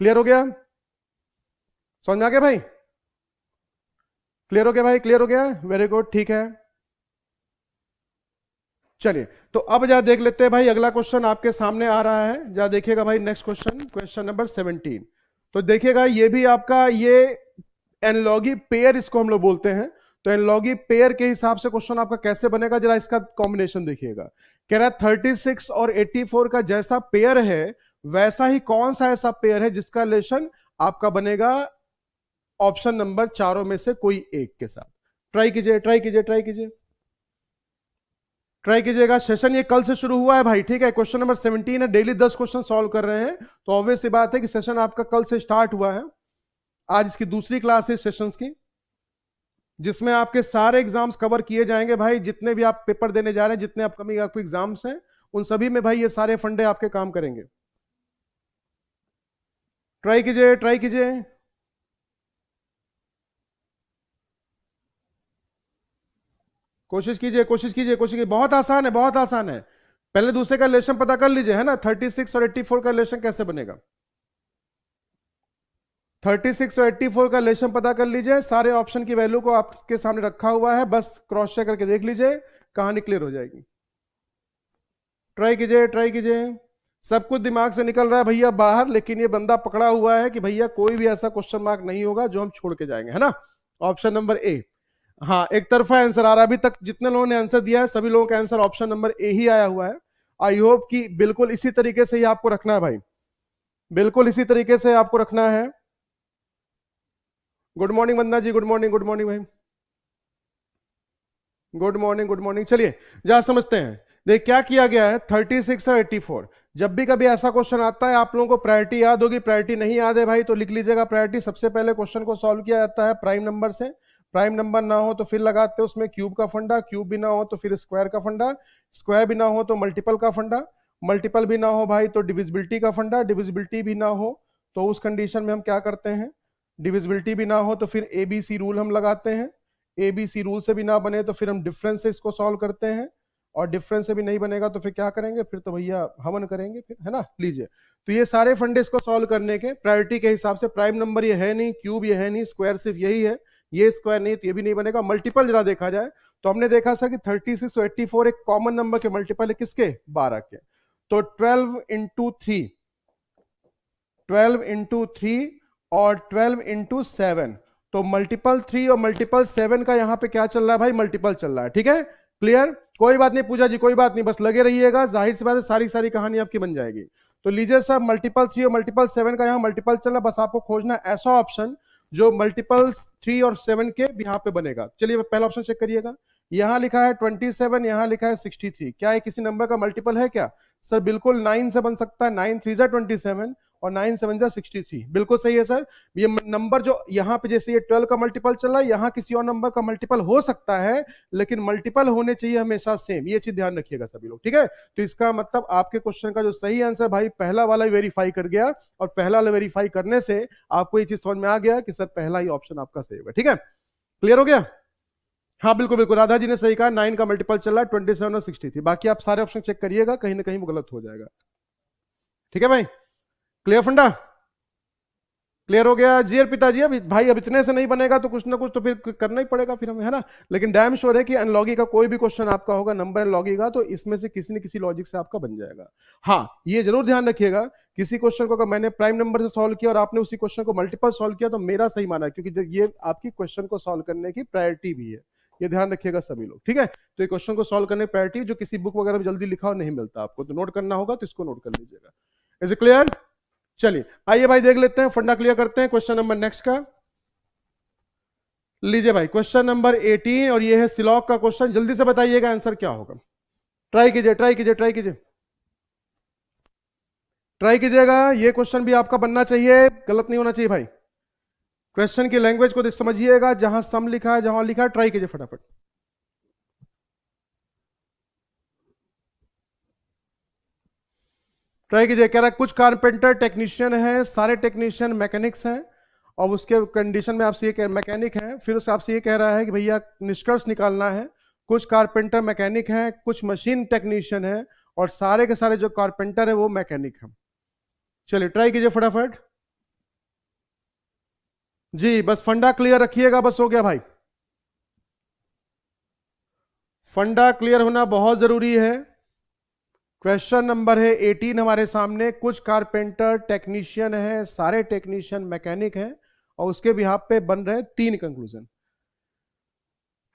क्लियर हो गया, समझ में आ गया भाई, क्लियर हो गया भाई, क्लियर हो गया, वेरी गुड, ठीक है। चलिए तो अब जरा देख लेते हैं भाई, अगला क्वेश्चन आपके सामने आ रहा है, जरा देखिएगा भाई नेक्स्ट क्वेश्चन, क्वेश्चन नंबर 17। तो देखिएगा ये भी आपका ये एनालॉगी पेयर इसको हम लोग बोलते हैं। तो एनालॉगी पेयर के हिसाब से क्वेश्चन आपका कैसे बनेगा, जरा इसका कॉम्बिनेशन देखिएगा। कह रहा है 36 और 84 का जैसा पेयर है वैसा ही कौन सा ऐसा पेयर है जिसका रिलेशन आपका बनेगा ऑप्शन नंबर चारों में से कोई एक के साथ। ट्राई कीजिए ट्राई कीजिए ट्राई कीजिए ट्राई कीजिएगा। सेशन ये कल से शुरू हुआ है भाई, ठीक है, क्वेश्चन नंबर 17 है, डेली 10 क्वेश्चन सॉल्व कर रहे हैं, तो ऑब्वियस सी बात है कि सेशन आपका कल से स्टार्ट हुआ है। आज इसकी दूसरी क्लास है सेशंस की, जिसमें आपके सारे एग्जाम्स कवर किए जाएंगे भाई, जितने भी आप पेपर देने जा रहे हैं, जितने अपकमिंग आपके एग्जाम्स हैं उन सभी में भाई ये सारे फंडे आपके काम करेंगे। ट्राई कीजिए ट्राई कीजिए, कोशिश कीजिए कोशिश कीजिए कोशिश कीजिए, बहुत आसान है बहुत आसान है। पहले दूसरे का रिलेशन पता कर लीजिए, है ना, 36 और 84 का रिलेशन कैसे बनेगा। 36 और 84 का रिलेशन पता कर लीजिए, सारे ऑप्शन की वैल्यू को आपके सामने रखा हुआ है, बस क्रॉस चेक करके देख लीजिए, कहानी क्लियर हो जाएगी। ट्राई कीजिए ट्राई कीजिए, सब कुछ दिमाग से निकल रहा है भैया बाहर, लेकिन ये बंदा पकड़ा हुआ है कि भैया कोई भी ऐसा क्वेश्चन मार्क नहीं होगा जो हम छोड़ के जाएंगे, है ना। ऑप्शन नंबर ए, हाँ एक तरफा आंसर आ रहा है, अभी तक जितने लोगों ने आंसर दिया है सभी लोगों का आंसर ऑप्शन नंबर ए ही आया हुआ है। आई होप कि बिल्कुल इसी तरीके से ही आपको रखना है भाई, बिल्कुल इसी तरीके से आपको रखना है। गुड मॉर्निंग वंदना जी, गुड मॉर्निंग भाई, गुड मॉर्निंग गुड मॉर्निंग। चलिए जरा समझते हैं, देख क्या किया गया है, 36 और 84। जब भी कभी ऐसा क्वेश्चन आता है आप लोगों को प्रायोरिटी याद होगी, प्रायोरिटी नहीं याद है भाई तो लिख लीजिएगा प्रायोरिटी। सबसे पहले क्वेश्चन को सॉल्व किया जाता है प्राइम नंबर से, प्राइम नंबर ना हो तो फिर लगाते हैं उसमें क्यूब का फंडा, क्यूब भी ना हो तो फिर स्क्वायर का फंडा, स्क्वायर भी ना हो तो मल्टीपल का फंडा, मल्टीपल भी ना हो भाई तो डिविजिबिलिटी का फंडा, डिविजिबिलिटी भी ना हो तो उस कंडीशन में हम क्या करते हैं, डिविजिबिलिटी भी ना हो तो फिर ABC रूल हम लगाते हैं, ABC रूल से भी ना बने तो फिर हम डिफरेंस से इसको सॉल्व करते हैं, और डिफरेंस से भी नहीं बनेगा तो फिर क्या करेंगे, फिर तो भैया हवन करेंगे फिर, है ना। लीजिए, तो ये सारे फंडे इसको सॉल्व करने के प्रायोरिटी के हिसाब से, प्राइम नंबर ये है नहीं, क्यूब ये है नहीं, स्क्वायर सिर्फ यही है, ये स्क्वायर नहीं तो ये भी नहीं बनेगा। मल्टीपल जरा देखा जाए तो हमने देखा था कि 36 और 84 एक कॉमन नंबर के मल्टीपल है, किसके, 12 के। तो 12 इंटू 3, 12 इंटू 3 और 12 इंटू 7, तो मल्टीपल 3 और मल्टीपल 7 का यहां पे क्या चल रहा है भाई, मल्टीपल चल रहा है। ठीक है, क्लियर, कोई बात नहीं पूजा जी, कोई बात नहीं, बस लगे रहिएगा, जाहिर सी बात है सारी सारी कहानी आपकी बन जाएगी। तो लीजिए सर, मल्टीपल 3 और मल्टीपल 7 का यहां मल्टीपल चल रहा है, बस आपको खोजना ऐसा ऑप्शन जो मल्टीपल 3 और 7 के यहाँ पे बनेगा। चलिए पहला ऑप्शन चेक करिएगा, यहां लिखा है 27, यहां लिखा है 63, क्या ये किसी नंबर का मल्टीपल है क्या? सर बिल्कुल 9 से बन सकता है, 9 3 जा 27 और 9 7 जा 63, बिल्कुल सही है सर। ये नंबर जो यहाँ पे जैसे ये 12 का मल्टीपल चल रहा है, यहाँ किसी और नंबर का मल्टीपल हो सकता है, लेकिन मल्टीपल होने चाहिए हमेशा सेम, ये चीज ध्यान रखिएगा सभी लोग। ठीक है, तो इसका मतलब आपके क्वेश्चन का जो सही आंसर भाई पहला वाला वेरीफाई कर गया, और पहला वाला वेरीफाई करने से आपको ये चीज समझ में आ गया कि सर पहला ही ऑप्शन आपका सही होगा। ठीक है, क्लियर हो गया? हाँ बिल्कुल बिल्कुल, राधा जी ने सही कहा, 9 का मल्टीपल चल रहा है 27 और 63, बाकी आप सारे ऑप्शन चेक करिएगा, कहीं ना कहीं वो गलत हो जाएगा। ठीक है भाई, क्लियर फंडा, क्लियर हो गया जी पिताजी। अब भाई अब इतने से नहीं बनेगा तो कुछ ना कुछ तो फिर करना ही पड़ेगा फिर हमें, है ना। लेकिन डैम श्योर है कि एनालॉगी का कोई भी क्वेश्चन आपका होगा नंबर एनालॉगी का, तो इसमें से किसी न किसी लॉजिक से आपका बन जाएगा। हाँ ये जरूर ध्यान रखिएगा, किसी क्वेश्चन को अगर मैंने प्राइम नंबर से सॉल्व किया और आपने उसी क्वेश्चन को मल्टीपल सॉल्व किया तो मेरा सही माना है, क्योंकि ये आपकी क्वेश्चन को सॉल्व करने की प्रायोरिटी भी है, ये ध्यान रखिएगा सभी लोग। ठीक है, तो ये क्वेश्चन को सॉल्व करने की प्रायोरिटी जो किसी बुक वगैरह में जल्दी लिखा हो नहीं मिलता आपको, तो नोट करना होगा तो इसको नोट कर लीजिएगा। Is it clear? चलिए आइए भाई देख लेते हैं, फंडा क्लियर करते हैं क्वेश्चन नंबर नेक्स्ट का। लीजिए भाई क्वेश्चन नंबर 18, और ये है सिलॉक का क्वेश्चन, जल्दी से बताइएगा आंसर क्या होगा। ट्राई कीजिए ट्राई कीजिए ट्राई कीजिए ट्राई कीजिएगा, ये क्वेश्चन भी आपका बनना चाहिए, गलत नहीं होना चाहिए भाई। क्वेश्चन की लैंग्वेज को समझिएगा, जहां सम लिखा है जहां लिखा है ट्राई कीजिए फटाफट। ट्राई कीजिए, कह रहा है कुछ कारपेंटर टेक्नीशियन है, सारे टेक्नीशियन मैकेनिक्स हैं, और उसके कंडीशन में आपसे ये मैकेनिक है, फिर उससे आपसे ये कह रहा है कि भैया निष्कर्ष निकालना है, कुछ कारपेंटर मैकेनिक हैं, कुछ मशीन टेक्नीशियन है, और सारे के सारे जो कारपेंटर है वो मैकेनिक है। चलिए ट्राई कीजिए फटाफट जी, बस फंडा क्लियर रखिएगा, बस हो गया भाई। फंडा क्लियर होना बहुत जरूरी है। क्वेश्चन नंबर है 18 हमारे सामने, कुछ कारपेंटर टेक्नीशियन है, सारे टेक्नीशियन मैकेनिक हैं, और उसके बिहाफ पे बन रहे 3 कंक्लूजन।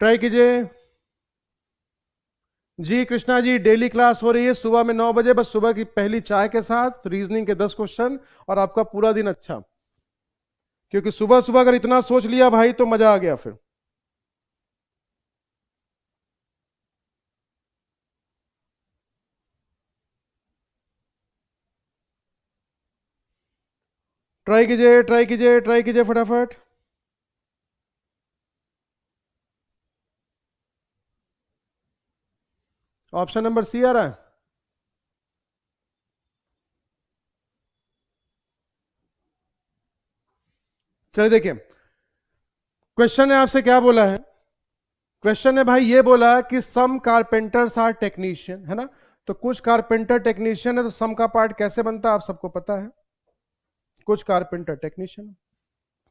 ट्राई कीजिए जी। कृष्णा जी डेली क्लास हो रही है सुबह में 9 बजे, बस सुबह की पहली चाय के साथ रीजनिंग के 10 क्वेश्चन, और आपका पूरा दिन अच्छा, क्योंकि सुबह सुबह अगर इतना सोच लिया भाई तो मजा आ गया फिर। ट्राई कीजिए ट्राई कीजिए ट्राई कीजिए फटाफट। ऑप्शन नंबर सी आ रहा है, चलिए देखिए क्वेश्चन ने आपसे क्या बोला है। क्वेश्चन ने भाई ये बोला कि सम कारपेंटर्स आर टेक्नीशियन, है ना, तो कुछ कारपेंटर टेक्नीशियन है, तो सम का पार्ट कैसे बनता है आप सबको पता है, कुछ कारपेंटर टेक्नीशियन।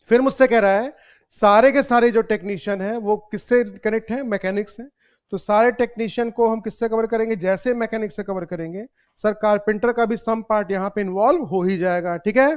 फिर मुझसे कह रहा है सारे के सारे जो टेक्नीशियन है वो किससे कनेक्ट है, मैकेनिक्स है, तो सारे टेक्नीशियन को हम किससे कवर करेंगे, जैसे मैकेनिक से कवर करेंगे, सर कारपेंटर का भी सम पार्ट यहां पे इन्वॉल्व हो ही जाएगा। ठीक है,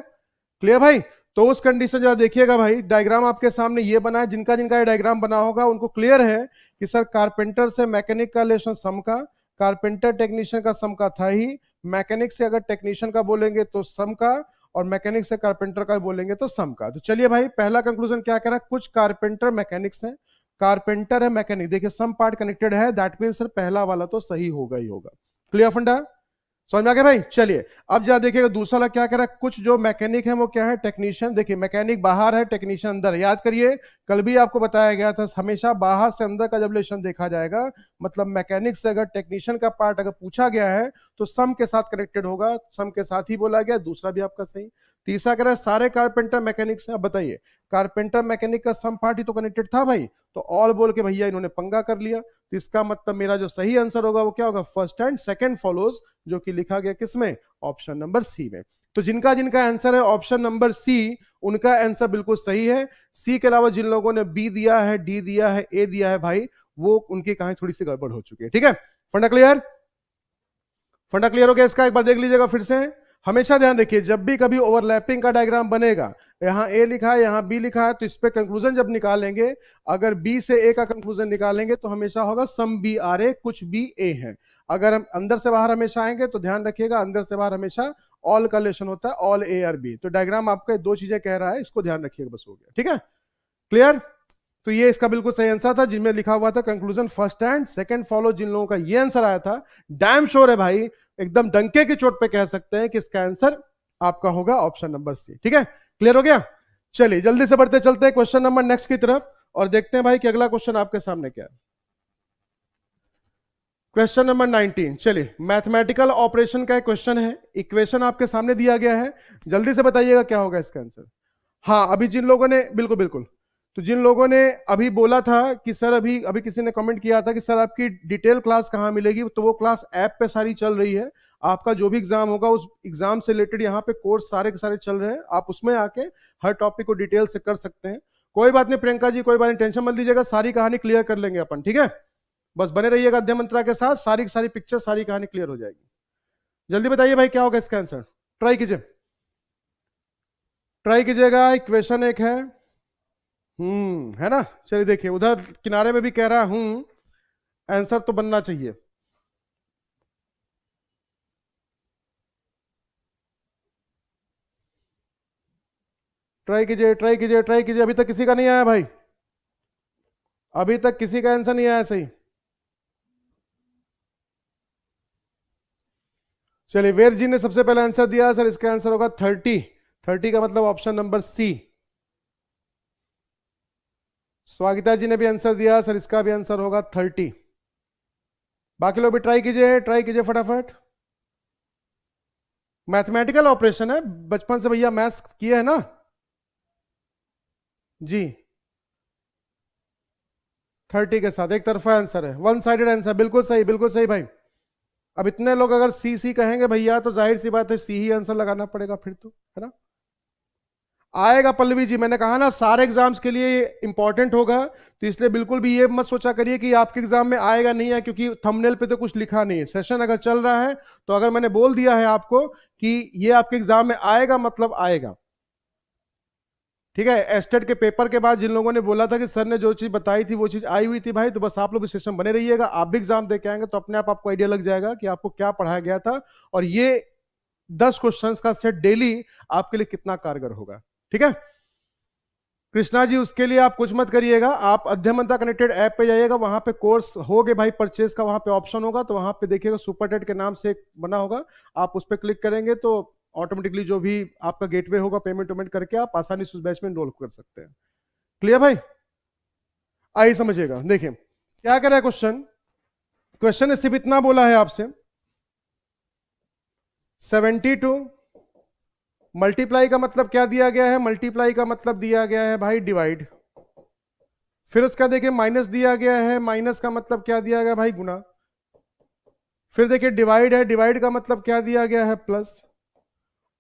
क्लियर भाई? तो उस कंडीशन जरा देखिएगा भाई, डायग्राम आपके सामने ये बना है, जिनका जिनका ये डायग्राम बना होगा उनको क्लियर है कि सर कारपेंटर से मैकेनिक का रिलेशन सम का, कारपेंटर टेक्नीशियन का सम का था ही, मैकेनिक से अगर टेक्नीशियन का बोलेंगे तो सम का, और मैकेनिक से कारपेंटर का बोलेंगे तो सम का। तो चलिए भाई पहला कंक्लूजन क्या कह रहा है, कुछ कारपेंटर मैकेनिक्स है, कारपेंटर है मैकेनिक, देखिए सम पार्ट कनेक्टेड है, दैट मीन सर पहला वाला तो सही होगा ही होगा। क्लियर फंडा, समझ में आ गया भाई? चलिए अब जरा देखिएगा दूसरा वाला क्या कह रहा है, कुछ जो मैकेनिक है वो क्या है, टेक्नीशियन। देखिए मैकेनिक बाहर है, टेक्नीशियन अंदर। याद करिए कल भी आपको बताया गया था, हमेशा बाहर से अंदर का जब रिलेशन देखा जाएगा, मतलब मैकेनिक से अगर टेक्नीशियन का पार्ट अगर पूछा गया है तो सम के साथ कनेक्टेड होगा, सम के साथ ही बोला गया, दूसरा भी आपका सही। तीसरा कह रहा है सारे कारपेंटर मैकेनिक से। अब बताइए, कारपेंटर मैकेनिक का सम पार्ट ही तो कनेक्टेड था भाई, तो ऑल बोल के भैया इन्होंने पंगा कर लिया। तो इसका मतलब मेरा जो सही आंसर होगा वो क्या होगा, फर्स्ट एंड सेकंड फॉलोज, जो कि लिखा गया किसमें, ऑप्शन नंबर सी में। तो जिनका जिनका आंसर है ऑप्शन नंबर सी, उनका आंसर बिल्कुल सही है। सी के अलावा जिन लोगों ने बी दिया है, डी दिया है, ए दिया है भाई, वो उनकी कहानी थोड़ी सी गड़बड़ हो चुकी है। ठीक है, फंडा क्लियर, फंडा क्लियर हो गया इसका, एक बार देख लीजिएगा फिर से। हमेशा ध्यान रखिए, जब भी कभी ओवरलैपिंग का डायग्राम बनेगा, यहां ए लिखा है यहां बी लिखा है, तो इस पे कंक्लूजन जब निकालेंगे, अगर बी से ए का कंक्लूजन निकालेंगे तो हमेशा होगा सम बी आर ए, कुछ बी ए है। अगर हम अंदर से बाहर हमेशा आएंगे तो ध्यान रखिएगा, अंदर से बाहर हमेशा ऑल का रिलेशन होता है, ऑल ए और बी। तो डायग्राम आपके दो चीजें कह रहा है, इसको ध्यान रखिएगा, बस हो गया। ठीक है, क्लियर। तो ये इसका बिल्कुल सही आंसर था, जिनमें लिखा हुआ था conclusion first and second follow. जिन लोगों का ये आंसर आया था, डैम श्योर है भाई, एकदम डंके की चोट पे कह सकते हैं कि इसका आंसर आपका होगा ऑप्शन नंबर सी। ठीक है, क्लियर हो गया। चलिए जल्दी से बढ़ते चलते हैं क्वेश्चन नंबर नेक्स्ट की तरफ, और देखते हैं भाई कि अगला क्वेश्चन आपके सामने क्या है। क्वेश्चन नंबर 19, चलिए मैथमेटिकल ऑपरेशन का एक क्वेश्चन है, इक्वेशन आपके सामने दिया गया है, जल्दी से बताइएगा क्या होगा इसका आंसर। हाँ, अभी जिन लोगों ने, बिल्कुल बिल्कुल, तो जिन लोगों ने अभी बोला था कि सर अभी अभी किसी ने कमेंट किया था कि सर आपकी डिटेल क्लास कहाँ मिलेगी, तो वो क्लास ऐप पे सारी चल रही है। आपका जो भी एग्जाम होगा उस एग्जाम से रिलेटेड यहाँ पे कोर्स सारे के सारे चल रहे हैं, आप उसमें आके हर टॉपिक को डिटेल से कर सकते हैं। कोई बात नहीं प्रियंका जी, कोई बात नहीं, टेंशन मत लीजिएगा, सारी कहानी क्लियर कर लेंगे अपन। ठीक है, बस बने रहिएगा अध्ययन मंत्रा के साथ, सारी की सारी पिक्चर, सारी कहानी क्लियर हो जाएगी। जल्दी बताइए भाई क्या होगा इसका आंसर, ट्राई कीजिए, ट्राई कीजिएगा। इक्वेशन एक है ना। चलिए देखिए, उधर किनारे में भी कह रहा हूं, आंसर तो बनना चाहिए। ट्राई कीजिए, ट्राई कीजिए, ट्राई कीजिए। अभी तक किसी का नहीं आया भाई, अभी तक किसी का आंसर नहीं आया सही। चलिए, वेद जी ने सबसे पहले आंसर दिया, सर इसका आंसर होगा 30। 30 का मतलब ऑप्शन नंबर सी। स्वागता जी ने भी आंसर दिया, सर इसका भी आंसर होगा 30। बाकी लोग भी ट्राई कीजिए, ट्राई कीजिए फटाफट। मैथमेटिकल ऑपरेशन है, बचपन से भैया मैथ्स किए है ना जी। 30 के साथ एक तरफा आंसर है, वन साइडेड आंसर, बिल्कुल सही, बिल्कुल सही भाई। अब इतने लोग अगर सी सी कहेंगे भैया, तो जाहिर सी बात है सी ही आंसर लगाना पड़ेगा फिर तो, है ना। आएगा पल्लवी जी, मैंने कहा ना सारे एग्जाम्स के लिए इंपॉर्टेंट होगा, तो इसलिए बिल्कुल भी ये मत सोचा करिए कि आपके एग्जाम में आएगा नहीं है, क्योंकि थंबनेल पे तो कुछ लिखा नहीं है। सेशन अगर चल रहा है तो अगर मैंने बोल दिया है आपको कि ये आपके एग्जाम में आएगा, मतलब आएगा। ठीक है, एस्टेट के पेपर के बाद जिन लोगों ने बोला था कि सर ने जो चीज बताई थी वो चीज आई हुई थी भाई, तो बस आप लोग इस सेशन बने रहिएगा। आप भी एग्जाम दे के आएंगे तो अपने आप आपको आइडिया लग जाएगा कि आपको क्या पढ़ाया गया था, और ये 10 क्वेश्चंस का सेट डेली आपके लिए कितना कारगर होगा। ठीक है कृष्णा जी, उसके लिए आप कुछ मत करिएगा, आप अध्ययन मंत्रा कनेक्टेड ऐप पे जाइएगा, वहां पे कोर्स होगे भाई, परचेज का वहां पे ऑप्शन होगा, तो वहां पे देखिएगा सुपर टेट के नाम से एक बना होगा, आप उस पर क्लिक करेंगे तो ऑटोमेटिकली जो भी आपका गेटवे होगा, पेमेंट वेमेंट करके आप आसानी से उस बैच में एनरोल कर सकते हैं। क्लियर भाई, आइए समझिएगा। देखिए क्या कह रहा है क्वेश्चन, क्वेश्चन ने सिर्फ इतना बोला है आपसे, 72 मल्टीप्लाई का मतलब क्या दिया गया है, मल्टीप्लाई का मतलब दिया गया है भाई डिवाइड। फिर उसका देखिए माइनस दिया गया है, माइनस का मतलब क्या दिया गया भाई, गुना। फिर देखिए डिवाइड है, डिवाइड का मतलब क्या दिया गया है, प्लस।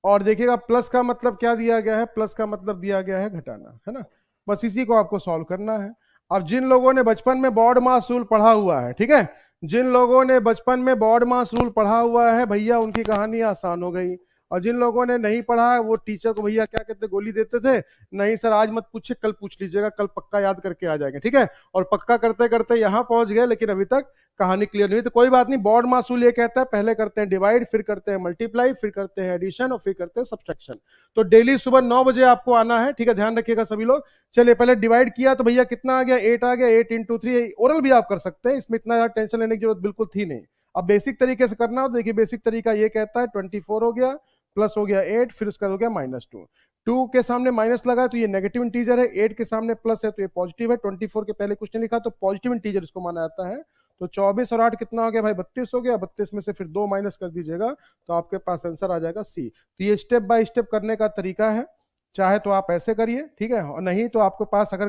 और देखिएगा प्लस का मतलब क्या दिया गया है, प्लस का मतलब दिया गया है घटाना, है ना। बस इसी को आपको सॉल्व करना है। अब जिन लोगों ने बचपन में बॉड मास रूल पढ़ा हुआ है, ठीक है, जिन लोगों ने बचपन में बॉड मास रूल पढ़ा हुआ है भैया, उनकी कहानी आसान हो गई। और जिन लोगों ने नहीं पढ़ा है वो टीचर को भैया क्या कहते, गोली देते थे, नहीं सर आज मत पूछे, कल पूछ लीजिएगा, कल पक्का याद करके आ जाएंगे। ठीक है, और पक्का करते करते यहां पहुंच गए, लेकिन अभी तक कहानी क्लियर नहीं हुई। तो कोई बात नहीं, बॉड मास रूल ये कहता है पहले करते हैं डिवाइड, फिर करते हैं मल्टीप्लाई, फिर करते हैं एडिशन, और फिर करते हैं सब्ट्रैक्शन। तो डेली सुबह 9 बजे आपको आना है, ठीक है, ध्यान रखिएगा सभी लोग। चलिए पहले डिवाइड किया तो भैया कितना आ गया, 8 आ गया, 8 इंटू 3। ओरल भी आप कर सकते हैं, इसमें इतना ज्यादा टेंशन लेने की जरूरत बिल्कुल थी नहीं। अब बेसिक तरीके से करना हो, देखिए बेसिक तरीका ये कहता है 24 हो गया, प्लस हो गया 8, फिर उसका हो गया -2। 2 के सामने माइनस लगा तो ये नेगेटिव इंटीजर है, 8 के सामने प्लस है तो ये पॉजिटिव है, 24 के पहले कुछ नहीं लिखा तो पॉजिटिव इंटीजर इसको माना जाता है। तो 24 और 8 कितना हो गया भाई, 32 हो गया। 32 में से फिर 2 माइनस कर दीजिएगा तो आपके पास आंसर आ जाएगा सी। तो ये स्टेप बाय स्टेप करने का तरीका है, चाहे तो आप ऐसे करिए, ठीक है, और नहीं तो आपके पास अगर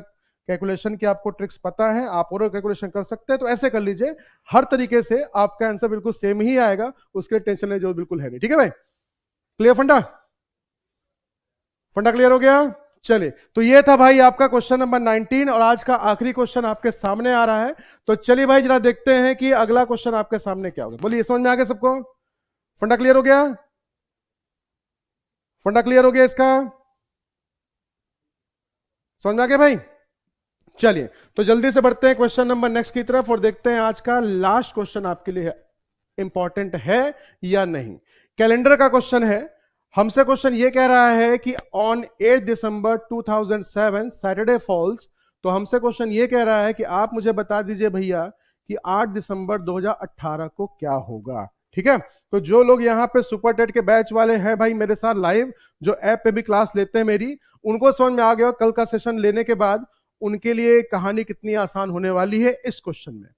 कैलकुलेशन की आपको ट्रिक्स पता है, आप और कैलकुलेशन कर सकते हैं तो ऐसे कर लीजिए। हर तरीके से आपका आंसर बिल्कुल सेम ही आएगा, उसके टेंशन लेने जो बिल्कुल है नहीं। ठीक है भाई, क्लियर फंडा? फंडा क्लियर हो गया? चलिए, तो ये था भाई आपका क्वेश्चन नंबर 19 और आज का आखिरी क्वेश्चन आपके सामने आ रहा है। तो चलिए भाई जरा देखते हैं कि अगला क्वेश्चन आपके सामने क्या होगा। बोलिए, समझ में आ गया सबको? फंडा क्लियर हो गया? फंडा क्लियर हो गया इसका? समझ में आ गया भाई? चलिए, तो जल्दी से बढ़ते हैं क्वेश्चन नंबर नेक्स्ट की तरफ और देखते हैं आज का लास्ट क्वेश्चन आपके लिए इंपॉर्टेंट है या नहीं। कैलेंडर का क्वेश्चन है। हमसे क्वेश्चन ये कह रहा है कि ऑन 8 दिसंबर 2007 सैटरडे फॉल्स। तो हमसे क्वेश्चन ये कह रहा है कि आप मुझे बता दीजिए भैया कि 8 दिसंबर 2018 को क्या होगा। ठीक है, तो जो लोग यहाँ पे सुपर टेट के बैच वाले हैं भाई मेरे साथ लाइव, जो ऐप पे भी क्लास लेते हैं मेरी, उनको समझ में आ गया कल का सेशन लेने के बाद उनके लिए कहानी कितनी आसान होने वाली है इस क्वेश्चन में।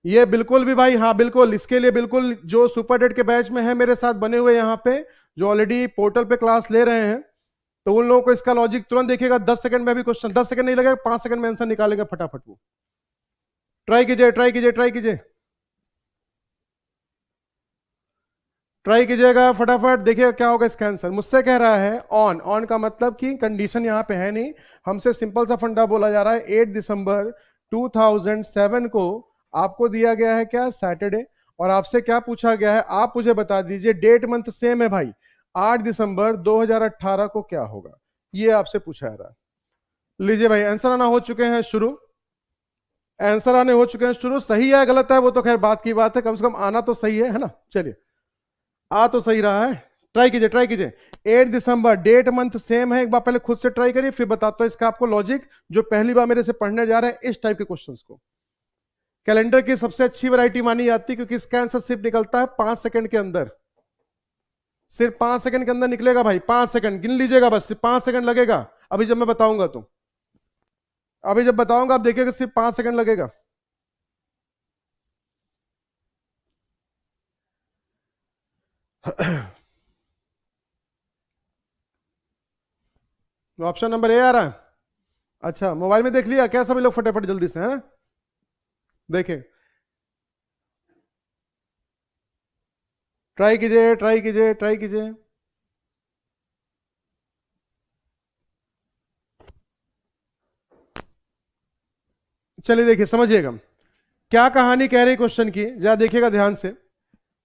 ये बिल्कुल भी भाई, हाँ बिल्कुल, इसके लिए बिल्कुल जो सुपर टेट के बैच में है मेरे साथ बने हुए यहाँ पे, जो ऑलरेडी पोर्टल पे क्लास ले रहे हैं, तो उन लोगों को इसका लॉजिक तुरंत देखिएगा। 10 सेकंड में भी क्वेश्चन, 10 सेकंड नहीं लगेगा, 5 सेकंड में आंसर निकालेंगे फटाफट। वो ट्राई कीजिए, ट्राई कीजिए, ट्राई कीजिए, ट्राई कीजिएगा फटाफट, देखिएगा क्या होगा इसका आंसर। मुझसे कह रहा है ऑन, ऑन का मतलब कि कंडीशन यहां पे है नहीं, हमसे सिंपल सा फंडा बोला जा रहा है। 8 दिसंबर 2007 को आपको दिया गया है क्या, सैटरडे, और आपसे क्या पूछा गया है, आप मुझे बता दीजिए, डेट मंथ सेम है भाई, 8 दिसंबर 2018 को क्या होगा, ये आपसे पूछा जा रहा है। लीजिए भाई, आंसर आना हो चुके हैं शुरू, आंसर आने हो चुके हैं शुरू। सही है गलत है वो तो खैर बात की बात है, कम से कम आना तो सही है ना। चलिए, आ तो सही रहा है, ट्राई कीजिए, ट्राई कीजिए। 8 दिसंबर, डेट मंथ सेम है, एक बार पहले खुद से ट्राई करिए, फिर बताता हूं इसका आपको लॉजिक, जो पहली बार मेरे से पढ़ने जा रहे हैं इस टाइप के क्वेश्चंस को। कैलेंडर की सबसे अच्छी वैरायटी मानी जाती है क्योंकि इसका आंसर सिर्फ निकलता है 5 सेकंड के अंदर, सिर्फ 5 सेकंड के अंदर निकलेगा भाई। 5 सेकंड गिन लीजिएगा बस, सिर्फ 5 सेकंड लगेगा। अभी जब मैं बताऊंगा तो, अभी जब बताऊंगा आप देखिएगा सिर्फ 5 सेकंड लगेगा। ऑप्शन नंबर ए आ रहा है। अच्छा, मोबाइल में देख लिया क्या सभी लोग, फटाफट जल्दी से, है ना, देखें, ट्राई कीजिए, ट्राई कीजिए, ट्राई कीजिए। चलिए देखिए, समझिएगा क्या कहानी कह रही क्वेश्चन की, जरा देखिएगा ध्यान से।